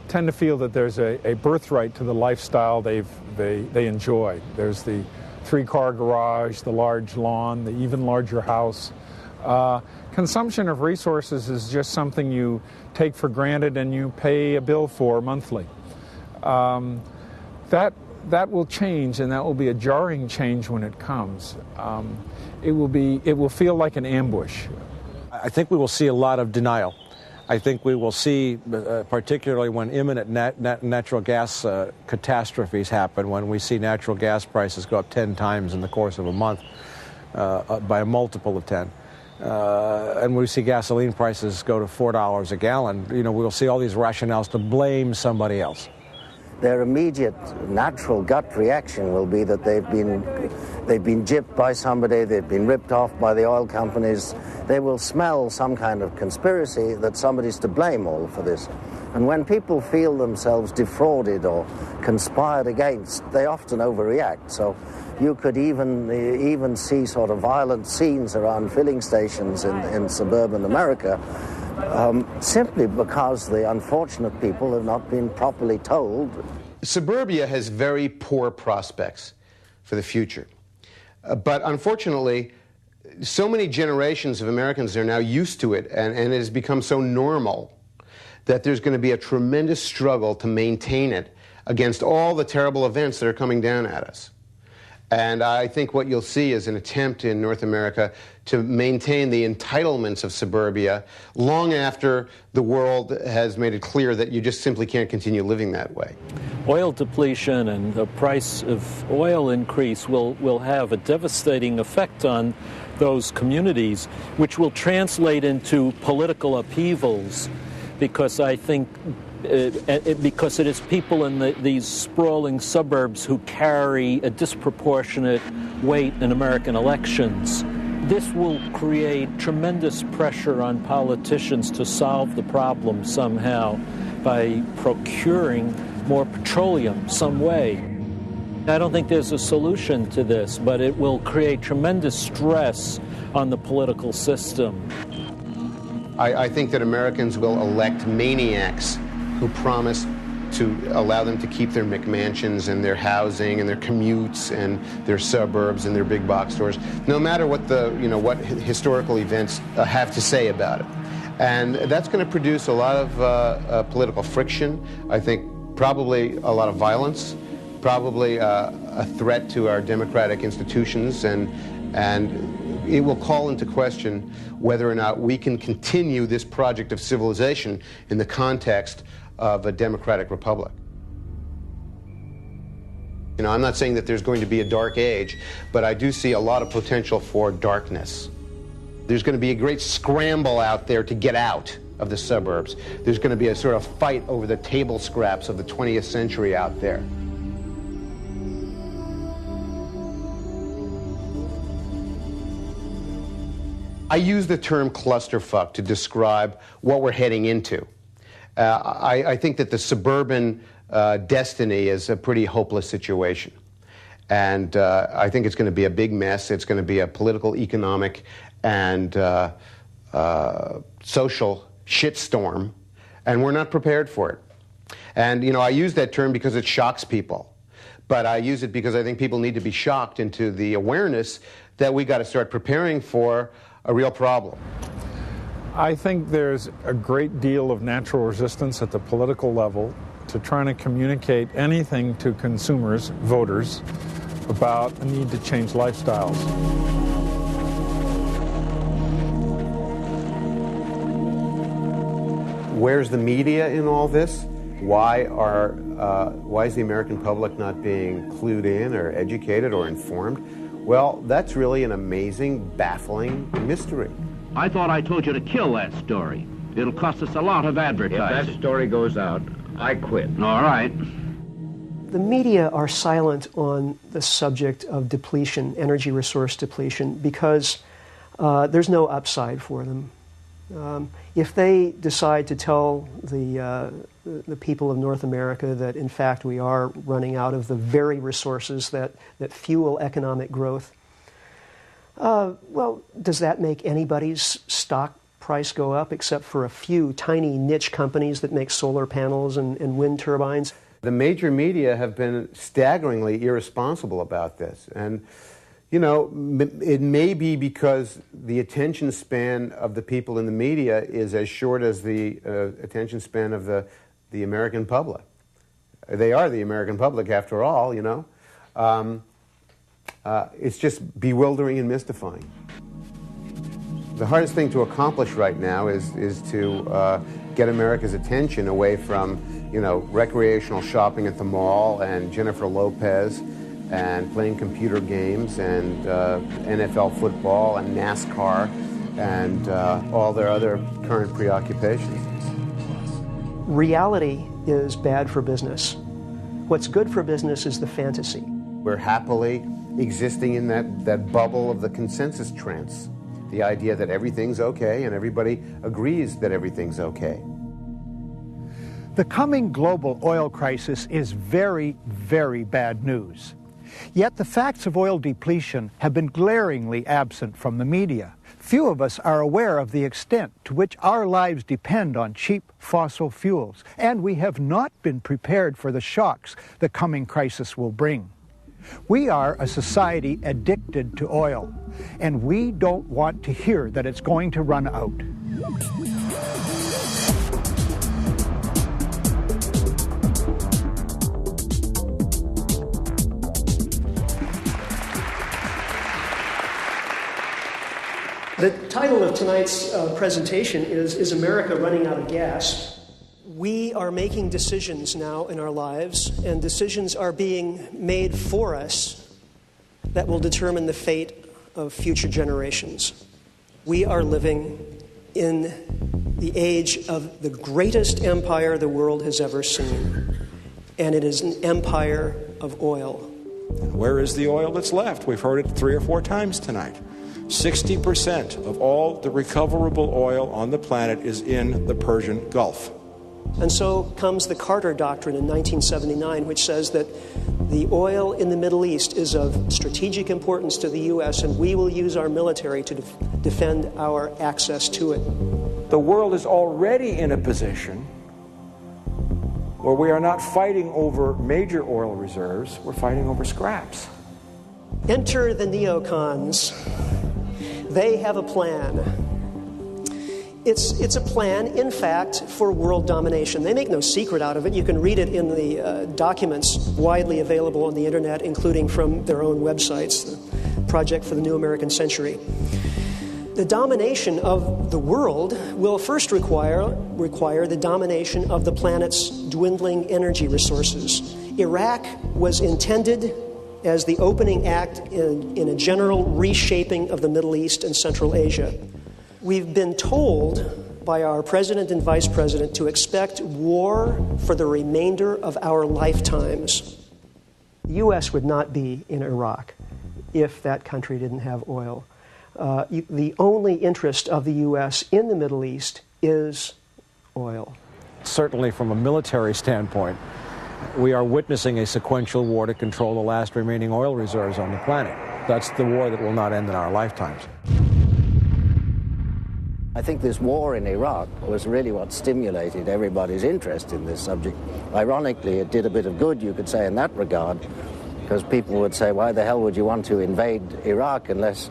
tend to feel that there's a birthright to the lifestyle they enjoy. There's the 3-car garage, the large lawn, the even larger house. Consumption of resources is just something you take for granted and you pay a bill for monthly. That will change, and that will be a jarring change when it comes. It will feel like an ambush. I think we will see a lot of denial. I think we will see, particularly when imminent natural gas catastrophes happen, when we see natural gas prices go up 10 times in the course of a month by a multiple of 10. And we see gasoline prices go to $4 a gallon. You know, we'll see all these rationales to blame somebody else. Their immediate natural gut reaction will be that they've been gypped by somebody, they've been ripped off by the oil companies. They will smell some kind of conspiracy that somebody's to blame all for this. And when people feel themselves defrauded or conspired against, they often overreact. So you could even see sort of violent scenes around filling stations in suburban America, simply because the unfortunate people have not been properly told. Suburbia has very poor prospects for the future. But unfortunately, so many generations of Americans are now used to it, and it has become so normal that there's going to be a tremendous struggle to maintain it against all the terrible events that are coming down at us. And I think what you'll see is an attempt in North America to maintain the entitlements of suburbia long after the world has made it clear that you just simply can't continue living that way. Oil depletion and the price of oil increase will have a devastating effect on those communities, which will translate into political upheavals, because I think because it is people in these sprawling suburbs who carry a disproportionate weight in American elections. This will create tremendous pressure on politicians to solve the problem somehow by procuring more petroleum some way. I don't think there's a solution to this, but it will create tremendous stress on the political system. I think that Americans will elect maniacs who promise to allow them to keep their McMansions and their housing and their commutes and their suburbs and their big box stores, no matter what what historical events have to say about it. And that's going to produce a lot of political friction. I think probably a lot of violence, probably a threat to our democratic institutions, and it will call into question whether or not we can continue this project of civilization in the context of a democratic republic. You know, I'm not saying that there's going to be a dark age, but I do see a lot of potential for darkness. There's going to be a great scramble out there to get out of the suburbs. There's going to be a sort of fight over the table scraps of the 20th century out there. I use the term clusterfuck to describe what we're heading into. I think that the suburban destiny is a pretty hopeless situation. And I think it's going to be a big mess. It's going to be a political, economic, and social shitstorm. And we're not prepared for it. And, you know, I use that term because it shocks people. But I use it because I think people need to be shocked into the awareness that we got to start preparing for a real problem. I think there's a great deal of natural resistance at the political level to trying to communicate anything to consumers, voters, about a need to change lifestyles. Where's the media in all this? Why is the American public not being clued in or educated or informed? Well, that's really an amazing, baffling mystery. I thought I told you to kill that story. It'll cost us a lot of advertising. If that story goes out, I quit. All right. The media are silent on the subject of depletion, energy resource depletion, because there's no upside for them. If they decide to tell the people of North America that, in fact, we are running out of the very resources that fuel economic growth, well, does that make anybody's stock price go up except for a few tiny niche companies that make solar panels and wind turbines? The major media have been staggeringly irresponsible about this. And, you know, it may be because the attention span of the people in the media is as short as the attention span of the American public. They are the American public, after all, you know. It's just bewildering and mystifying. The hardest thing to accomplish right now is to get America's attention away from, you know, recreational shopping at the mall and Jennifer Lopez and playing computer games and NFL football and NASCAR and all their other current preoccupations. Reality is bad for business. What's good for business is the fantasy. We're happily existing in that bubble of the consensus trance. The idea that everything's okay and everybody agrees that everything's okay. The coming global oil crisis is very, very bad news. Yet the facts of oil depletion have been glaringly absent from the media. Few of us are aware of the extent to which our lives depend on cheap fossil fuels, and we have not been prepared for the shocks the coming crisis will bring. We are a society addicted to oil, and we don't want to hear that it's going to run out. The title of tonight's presentation is America Running Out of Gas? We are making decisions now in our lives, and decisions are being made for us that will determine the fate of future generations. We are living in the age of the greatest empire the world has ever seen, and it is an empire of oil. Where is the oil that's left? We've heard it 3 or 4 times tonight. 60% of all the recoverable oil on the planet is in the Persian Gulf. And so comes the Carter Doctrine in 1979, which says that the oil in the Middle East is of strategic importance to the U.S., and we will use our military to defend our access to it. The world is already in a position where we are not fighting over major oil reserves, we're fighting over scraps. Enter the neocons. They have a plan. It's a plan, in fact, for world domination. They make no secret out of it. You can read it in the documents widely available on the internet, including from their own websites, the Project for the New American Century. The domination of the world will first require the domination of the planet's dwindling energy resources. Iraq was intended as the opening act in a general reshaping of the Middle East and Central Asia. We've been told by our president and vice president to expect war for the remainder of our lifetimes. The U.S. would not be in Iraq if that country didn't have oil. The only interest of the U.S. in the Middle East is oil. Certainly from a military standpoint, we are witnessing a sequential war to control the last remaining oil reserves on the planet. That's the war that will not end in our lifetimes. I think this war in Iraq was really what stimulated everybody's interest in this subject. Ironically, it did a bit of good, you could say, in that regard, because people would say, why the hell would you want to invade Iraq unless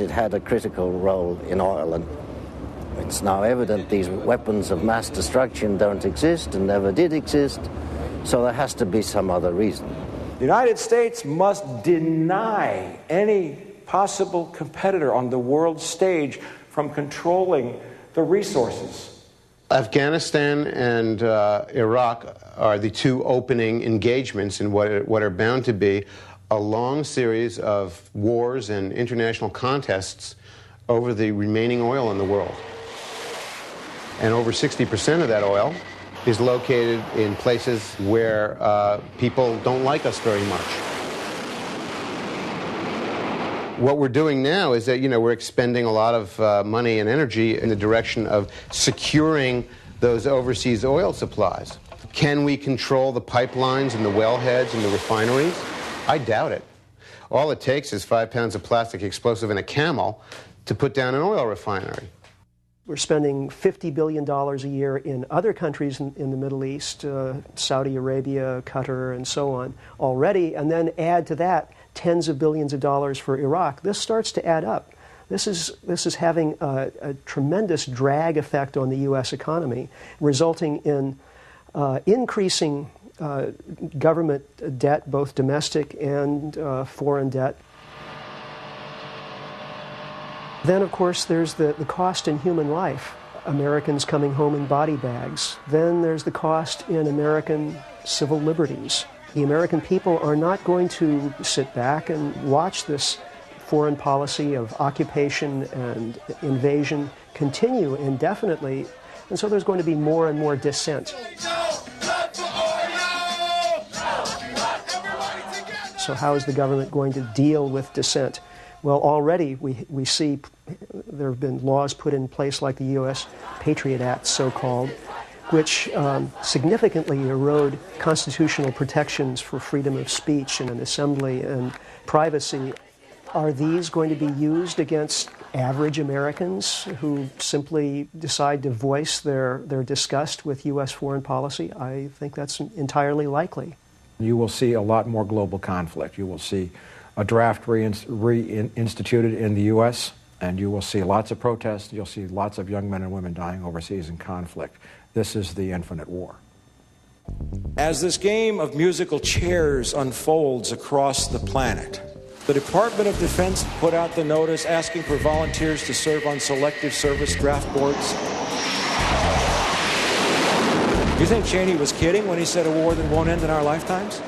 it had a critical role in oil? And it's now evident these weapons of mass destruction don't exist and never did exist, so there has to be some other reason. The United States must deny any possible competitor on the world stage from controlling the resources. Afghanistan and Iraq are the two opening engagements in what are bound to be a long series of wars and international contests over the remaining oil in the world. And over 60% of that oil is located in places where people don't like us very much. What we're doing now is that, we're expending a lot of money and energy in the direction of securing those overseas oil supplies. Can we control the pipelines and the wellheads and the refineries? I doubt it. All it takes is 5 pounds of plastic explosive in a camel to put down an oil refinery. We're spending $50 billion a year in other countries in the Middle East, Saudi Arabia, Qatar, and so on, already, and then add to that tens of billions of dollars for Iraq. This starts to add up. This is having a tremendous drag effect on the U.S. economy, resulting in increasing government debt, both domestic and foreign debt. Then, of course, there's the cost in human life. Americans coming home in body bags. Then there's the cost in American civil liberties. The American people are not going to sit back and watch this foreign policy of occupation and invasion continue indefinitely, and so there's going to be more and more dissent. So how is the government going to deal with dissent? Well, already we see there have been laws put in place like the U.S. Patriot Act, so-called, which significantly erode constitutional protections for freedom of speech and assembly and privacy. Are these going to be used against average Americans who simply decide to voice their disgust with U.S. foreign policy? I think that's entirely likely. You will see a lot more global conflict. You will see a draft reinstituted in the U.S., and you will see lots of protests. You'll see lots of young men and women dying overseas in conflict. This is the infinite war. As this game of musical chairs unfolds across the planet, the Department of Defense put out the notice asking for volunteers to serve on selective service draft boards. Do you think Cheney was kidding when he said a war that won't end in our lifetimes?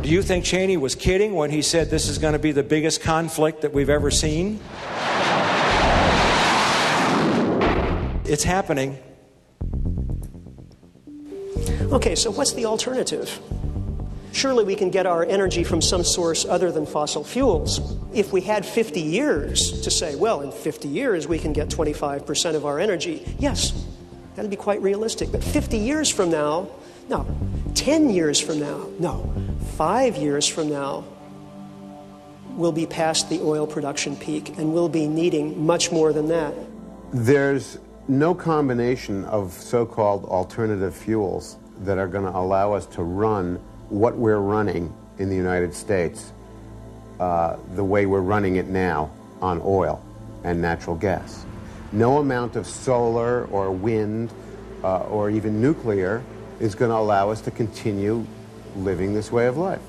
Do you think Cheney was kidding when he said this is going to be the biggest conflict that we've ever seen? It's happening. Okay, so what's the alternative? Surely we can get our energy from some source other than fossil fuels. If we had 50 years to say, well, in 50 years we can get 25% of our energy, yes, that'd be quite realistic. But 50 years from now, no. 10 years from now, no. 5 years from now, we'll be past the oil production peak and we'll be needing much more than that. There's no combination of so-called alternative fuels that are going to allow us to run what we're running in the United States the way we're running it now on oil and natural gas. No amount of solar or wind or even nuclear is going to allow us to continue living this way of life.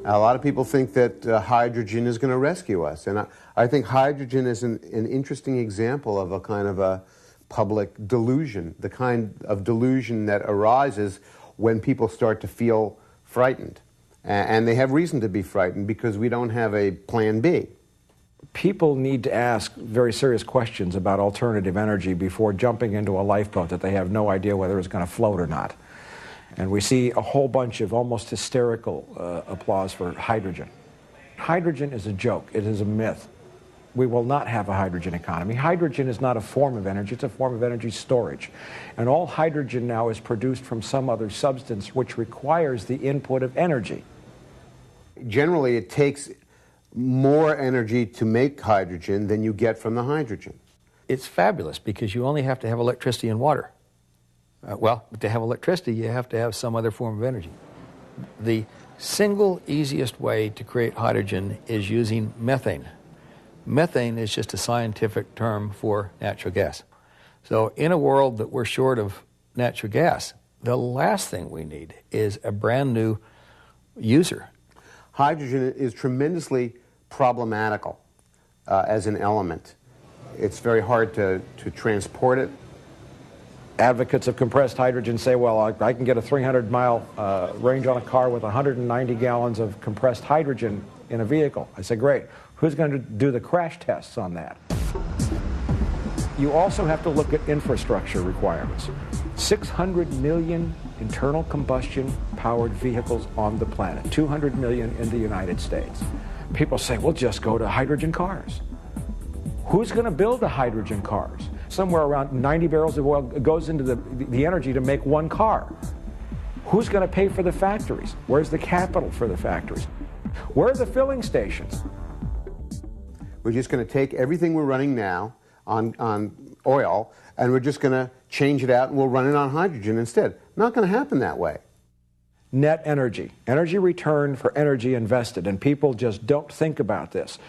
Now, a lot of people think that hydrogen is going to rescue us, and I think hydrogen is an interesting example of a kind of a public delusion, the kind of delusion that arises when people start to feel frightened. And they have reason to be frightened because we don't have a plan B. People need to ask very serious questions about alternative energy before jumping into a lifeboat that they have no idea whether it's going to float or not. And we see a whole bunch of almost hysterical applause for hydrogen. Hydrogen is a joke. It is a myth. We will not have a hydrogen economy. Hydrogen is not a form of energy. It's a form of energy storage. And all hydrogen now is produced from some other substance which requires the input of energy. Generally, it takes more energy to make hydrogen than you get from the hydrogen. It's fabulous because you only have to have electricity and water. Well, to have electricity, you have to have some other form of energy. The single easiest way to create hydrogen is using methane. Methane is just a scientific term for natural gas. So in a world that we're short of natural gas, the last thing we need is a brand new user hydrogen is tremendously problematical as an element. It's very hard to transport it. Advocates of compressed hydrogen say, well, I can get a 300-mile range on a car with 190 gallons of compressed hydrogen in a vehicle. I say, great. Who's going to do the crash tests on that? You also have to look at infrastructure requirements. 600 million internal combustion powered vehicles on the planet, 200 million in the United States. People say, well, just go to hydrogen cars. Who's going to build the hydrogen cars? Somewhere around 90 barrels of oil goes into the energy to make one car. Who's going to pay for the factories? Where's the capital for the factories? Where are the filling stations? We're just going to take everything we're running now on oil, and we're just going to change it out, and we'll run it on hydrogen instead. Not going to happen that way. Net energy, energy return for energy invested, and people just don't think about this.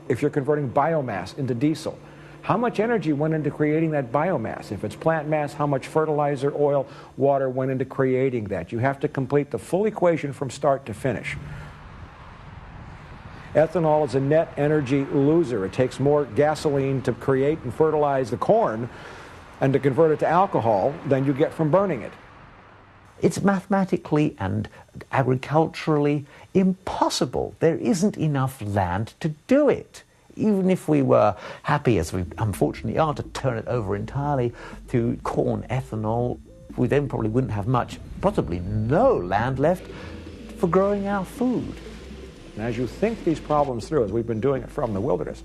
If you're converting biomass into diesel, how much energy went into creating that biomass? If it's plant mass, how much fertilizer, oil, water went into creating that? You have to complete the full equation from start to finish. Ethanol is a net energy loser. It takes more gasoline to create and fertilize the corn and to convert it to alcohol than you get from burning it. It's mathematically and agriculturally impossible. There isn't enough land to do it. Even if we were happy, as we unfortunately are, to turn it over entirely to corn ethanol, we then probably wouldn't have much, possibly no land left for growing our food. And as you think these problems through, as we've been doing it from the wilderness,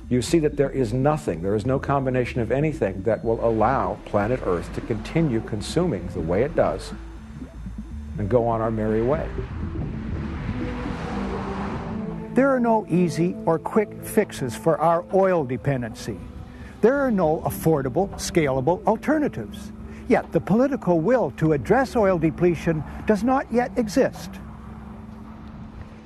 you see that there is nothing, there is no combination of anything that will allow planet Earth to continue consuming the way it does and go on our merry way. There are no easy or quick fixes for our oil dependency. There are no affordable, scalable alternatives. Yet the political will to address oil depletion does not yet exist.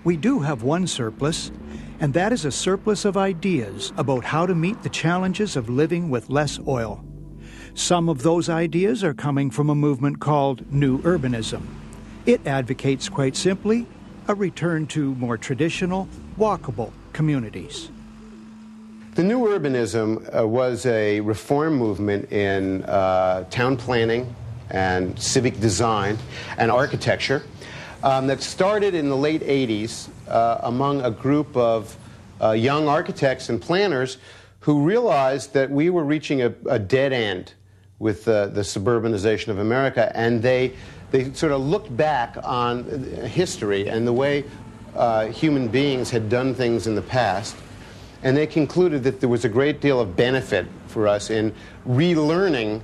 We do have one surplus, and that is a surplus of ideas about how to meet the challenges of living with less oil. Some of those ideas are coming from a movement called New Urbanism. It advocates, quite simply, a return to more traditional, walkable communities. The New Urbanism was a reform movement in town planning and civic design and architecture that started in the late 80s among a group of young architects and planners who realized that we were reaching a dead end with the suburbanization of America, and they sort of looked back on history and the way human beings had done things in the past, and they concluded that there was a great deal of benefit for us in relearning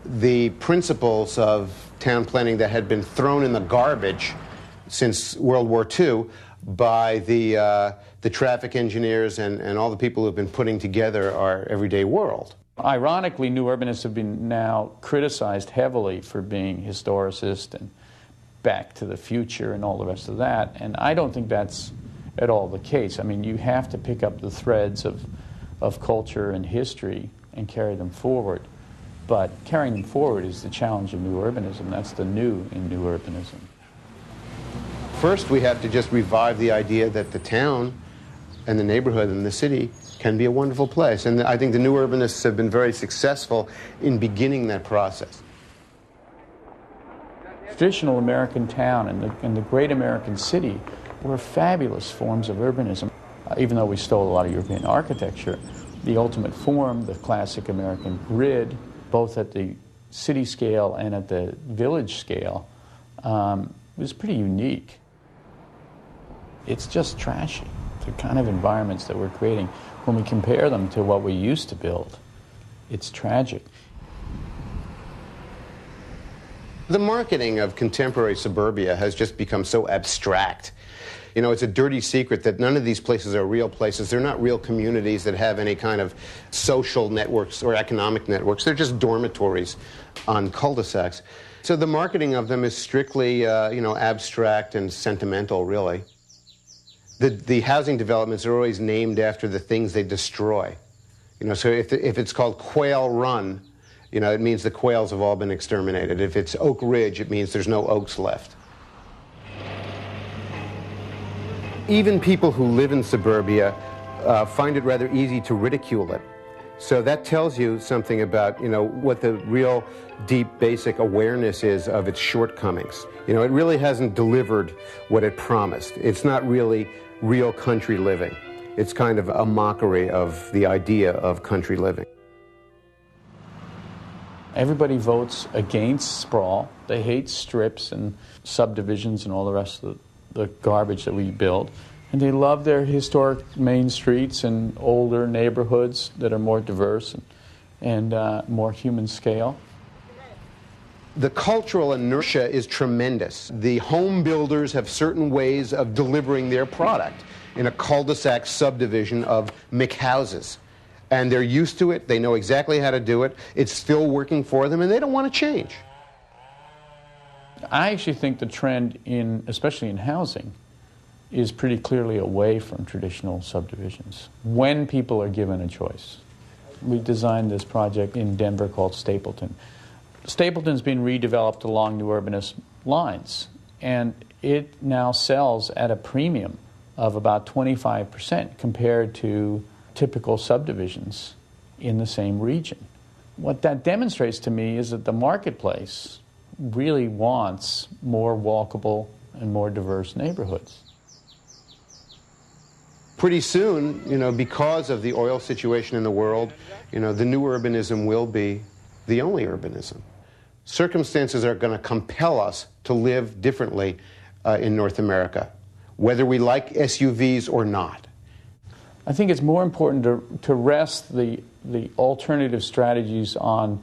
the principles of town planning that had been thrown in the garbage since World War II by the traffic engineers and all the people who have been putting together our everyday world. Ironically, New Urbanists have been now criticized heavily for being historicist and back to the future and all the rest of that, and I don't think that's at all the case. I mean, you have to pick up the threads of culture and history and carry them forward, but carrying them forward is the challenge of New Urbanism. That's the new in New Urbanism. First, we have to just revive the idea that the town and the neighborhood and the city can be a wonderful place. And I think the New Urbanists have been very successful in beginning that process. Traditional American town and the great American city were fabulous forms of urbanism. Even though we stole a lot of European architecture, the ultimate form, the classic American grid, both at the city scale and at the village scale, was pretty unique. It's just trashy, the kind of environments that we're creating. When we compare them to what we used to build, it's tragic. The marketing of contemporary suburbia has just become so abstract. You know, it's a dirty secret that none of these places are real places. They're not real communities that have any kind of social networks or economic networks. They're just dormitories on cul-de-sacs. So the marketing of them is strictly, abstract and sentimental, really. The housing developments are always named after the things they destroy. So if it's called Quail Run, it means the quails have all been exterminated. If it's Oak Ridge, it means there's no oaks left. Even people who live in suburbia find it rather easy to ridicule it. So that tells you something about, what the real deep basic awareness is of its shortcomings. It really hasn't delivered what it promised. It's not really real country living. It's kind of a mockery of the idea of country living. Everybody votes against sprawl. They hate strips and subdivisions and all the rest of the garbage that we build. And they love their historic main streets and older neighborhoods that are more diverse and more human scale. The cultural inertia is tremendous. The home builders have certain ways of delivering their product in a cul-de-sac subdivision of McHouses. And they're used to it. They know exactly how to do it. It's still working for them, and they don't want to change. I actually think the trend, especially in housing, is pretty clearly away from traditional subdivisions when people are given a choice. We designed this project in Denver called Stapleton. Stapleton's been redeveloped along New Urbanist lines, and it now sells at a premium of about 25% compared to typical subdivisions in the same region. What that demonstrates to me is that the marketplace really wants more walkable and more diverse neighborhoods. Pretty soon, because of the oil situation in the world, the new urbanism will be the only urbanism. Circumstances are going to compel us to live differently in North America, whether we like SUVs or not. I think it's more important to rest the alternative strategies on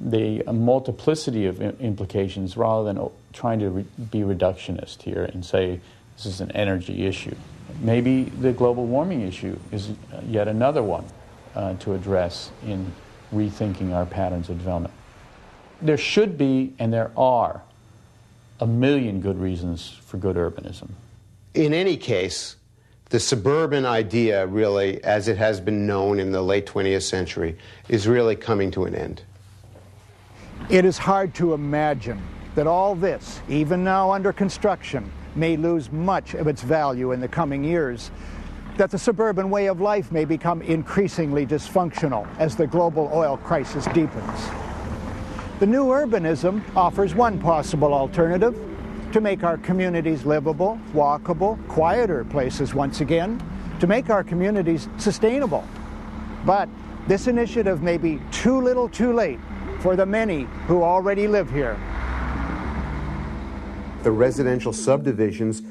the multiplicity of implications rather than trying to be reductionist here and say this is an energy issue. Maybe the global warming issue is yet another one to address in rethinking our patterns of development. There should be, and there are, a million good reasons for good urbanism. In any case, the suburban idea, really, as it has been known in the late 20th century, is really coming to an end. It is hard to imagine that all this, even now under construction, may lose much of its value in the coming years, that the suburban way of life may become increasingly dysfunctional as the global oil crisis deepens. The new urbanism offers one possible alternative: to make our communities livable, walkable, quieter places once again, to make our communities sustainable. But this initiative may be too little too late for the many who already live here. The residential subdivisions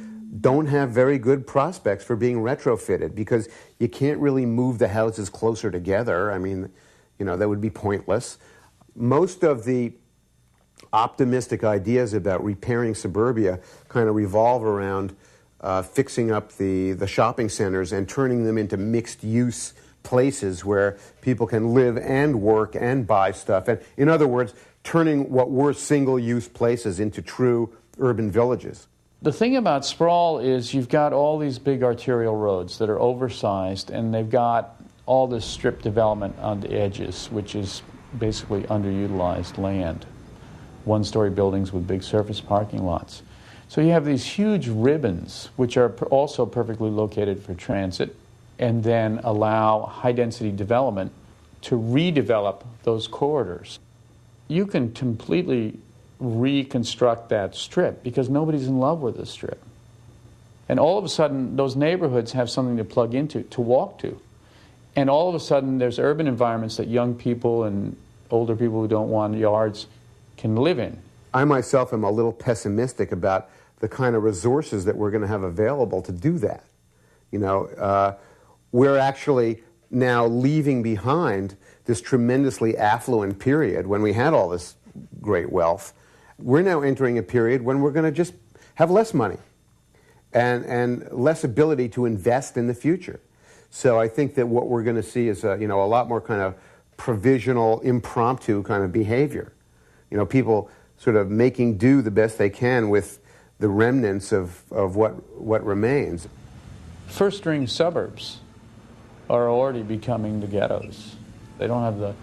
don't have very good prospects for being retrofitted because you can't really move the houses closer together. I mean, that would be pointless. Most of the optimistic ideas about repairing suburbia kind of revolve around fixing up the shopping centers and turning them into mixed-use places where people can live and work and buy stuff. And in other words, turning what were single-use places into true urban villages. The thing about sprawl is you've got all these big arterial roads that are oversized, and they've got all this strip development on the edges, which is basically underutilized land. One-story buildings with big surface parking lots. So you have these huge ribbons, which are also perfectly located for transit, and then allow high-density development to redevelop those corridors. You can completely reconstruct that strip because nobody's in love with the strip. And all of a sudden, those neighborhoods have something to plug into, to walk to. And all of a sudden, there's urban environments that young people and older people who don't want yards can live in. I myself am a little pessimistic about the kind of resources that we're going to have available to do that. We're actually now leaving behind this tremendously affluent period when we had all this great wealth. We're now entering a period when we're going to just have less money and less ability to invest in the future. So I think that what we're going to see is a lot more kind of provisional, impromptu kind of behavior. People sort of making do the best they can with the remnants of what remains. First-ring suburbs are already becoming the ghettos. They don't have the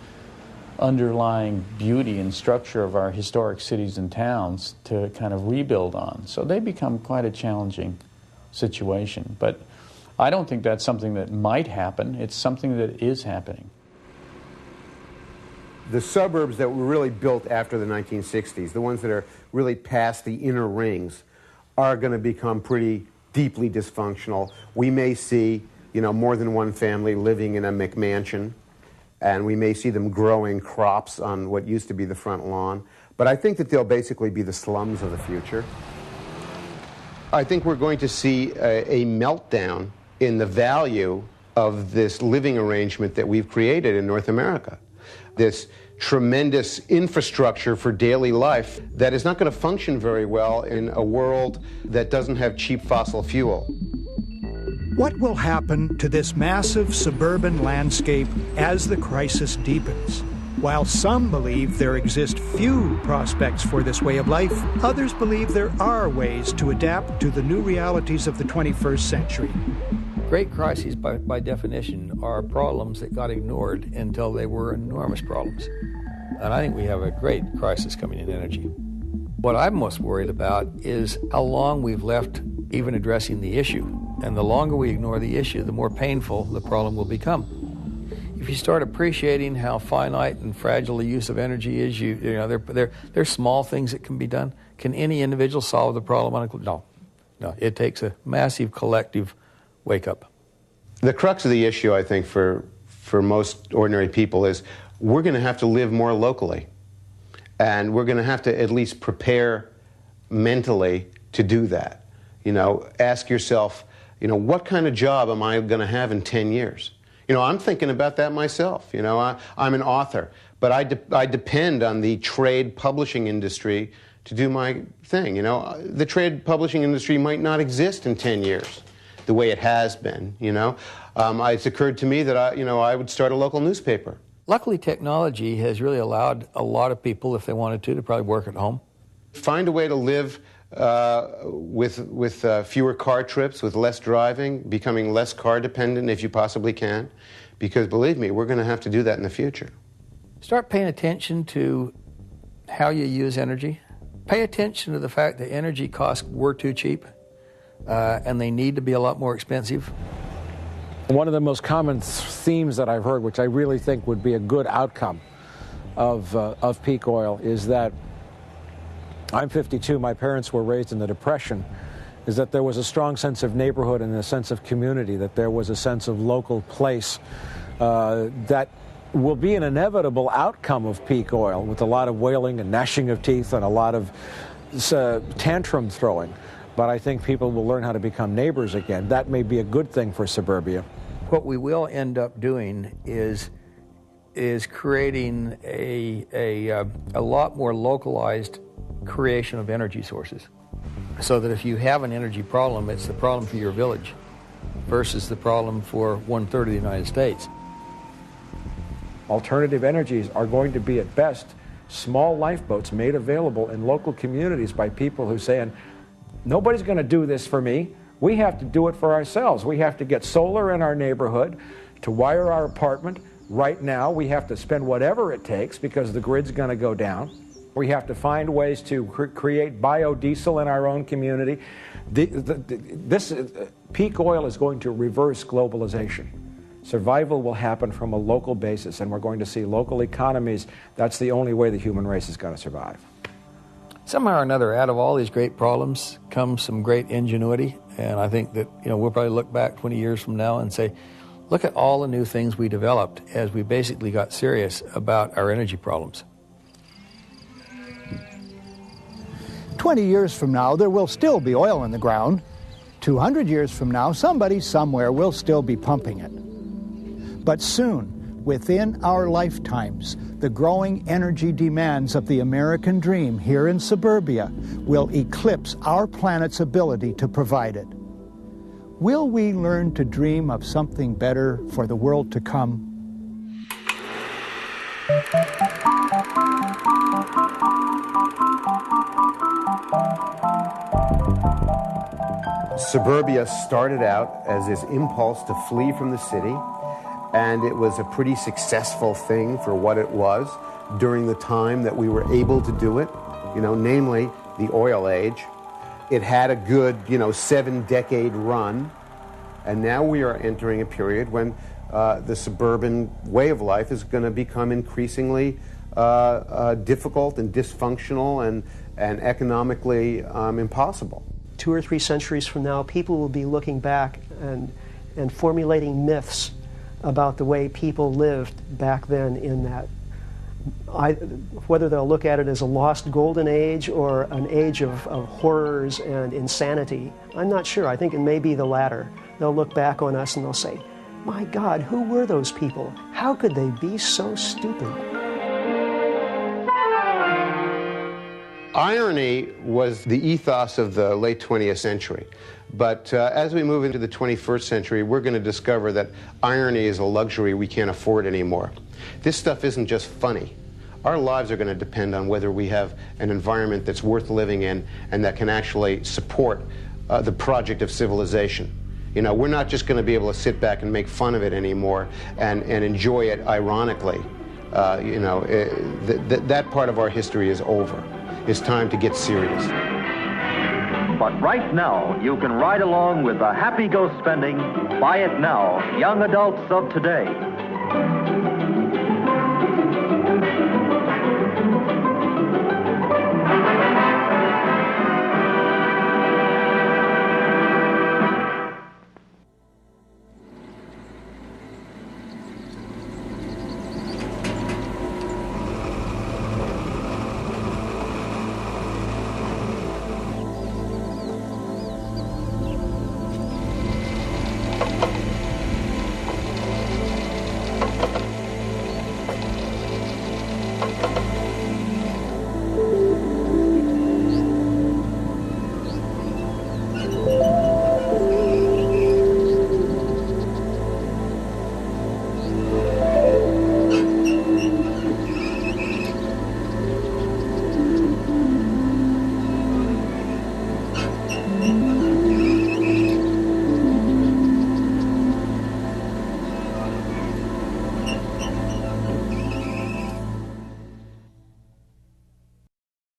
underlying beauty and structure of our historic cities and towns to kind of rebuild on. So they become quite a challenging situation. But I don't think that's something that might happen. It's something that is happening. The suburbs that were really built after the 1960s, the ones that are really past the inner rings, are going to become pretty deeply dysfunctional. We may see, more than one family living in a McMansion, and we may see them growing crops on what used to be the front lawn. But I think that they'll basically be the slums of the future. I think we're going to see a meltdown in the value of this living arrangement that we've created in North America. This tremendous infrastructure for daily life that is not going to function very well in a world that doesn't have cheap fossil fuel. What will happen to this massive suburban landscape as the crisis deepens? While some believe there exist few prospects for this way of life, others believe there are ways to adapt to the new realities of the 21st century. Great crises, by definition, are problems that got ignored until they were enormous problems. And I think we have a great crisis coming in energy. What I'm most worried about is how long we've left even addressing the issue. And the longer we ignore the issue, the more painful the problem will become. If you start appreciating how finite and fragile the use of energy is, there's small things that can be done. Can any individual solve the problem? No. It takes a massive collective wake up. The crux of the issue, I think, for most ordinary people is we're going to have to live more locally. And we're going to have to at least prepare mentally to do that. Ask yourself, what kind of job am I going to have in 10 years? I'm thinking about that myself. I'm an author, but I depend on the trade publishing industry to do my thing. The trade publishing industry might not exist in 10 years the way it has been. It's occurred to me that I would start a local newspaper. Luckily, technology has really allowed a lot of people, if they wanted to probably work at home. Find a way to live with fewer car trips, with less driving, becoming less car dependent if you possibly can, because believe me, we're going to have to do that in the future. Start paying attention to how you use energy. Pay attention to the fact that energy costs were too cheap, and they need to be a lot more expensive. One of the most common themes that I've heard, which I really think would be a good outcome of peak oil, is that I'm 52, my parents were raised in the Depression, is that there was a strong sense of neighborhood and a sense of community, that there was a sense of local place that will be an inevitable outcome of peak oil, with a lot of wailing and gnashing of teeth and a lot of tantrum throwing. But I think people will learn how to become neighbors again. That may be a good thing for suburbia. What we will end up doing is creating a lot more localized creation of energy sources, so that if you have an energy problem, it's the problem for your village versus the problem for 1/3 of the United States. Alternative energies are going to be, at best, small lifeboats made available in local communities by people who say, nobody's going to do this for me. We have to do it for ourselves. We have to get solar in our neighborhood to wire our apartment. Right now, we have to spend whatever it takes because the grid's going to go down. We have to find ways to create biodiesel in our own community. This peak oil is going to reverse globalization. Survival will happen from a local basis, and we're going to see local economies. That's the only way the human race is going to survive. Somehow or another, out of all these great problems comes some great ingenuity, and I think that we'll probably look back 20 years from now and say, look at all the new things we developed as we basically got serious about our energy problems. 20 years from now, there will still be oil in the ground. 200 years from now, somebody somewhere will still be pumping it. But soon, within our lifetimes, the growing energy demands of the American dream here in suburbia will eclipse our planet's ability to provide it. Will we learn to dream of something better for the world to come? Suburbia started out as this impulse to flee from the city, and it was a pretty successful thing for what it was during the time that we were able to do it, namely the oil age. It had a good, 7-decade run, and now we are entering a period when the suburban way of life is going to become increasingly difficult and dysfunctional and economically impossible. 2 or 3 centuries from now, people will be looking back and formulating myths about the way people lived back then in that. Whether they'll look at it as a lost golden age or an age of horrors and insanity, I'm not sure. I think it may be the latter. They'll look back on us and they'll say, my God, who were those people? How could they be so stupid? Irony was the ethos of the late 20th century. But as we move into the 21st century, we're going to discover that irony is a luxury we can't afford anymore. This stuff isn't just funny. Our lives are going to depend on whether we have an environment that's worth living in and that can actually support the project of civilization. We're not just going to be able to sit back and make fun of it anymore and enjoy it ironically. That part of our history is over. It's time to get serious. But right now, you can ride along with the happy ghost spending, buy it now, young adults of today.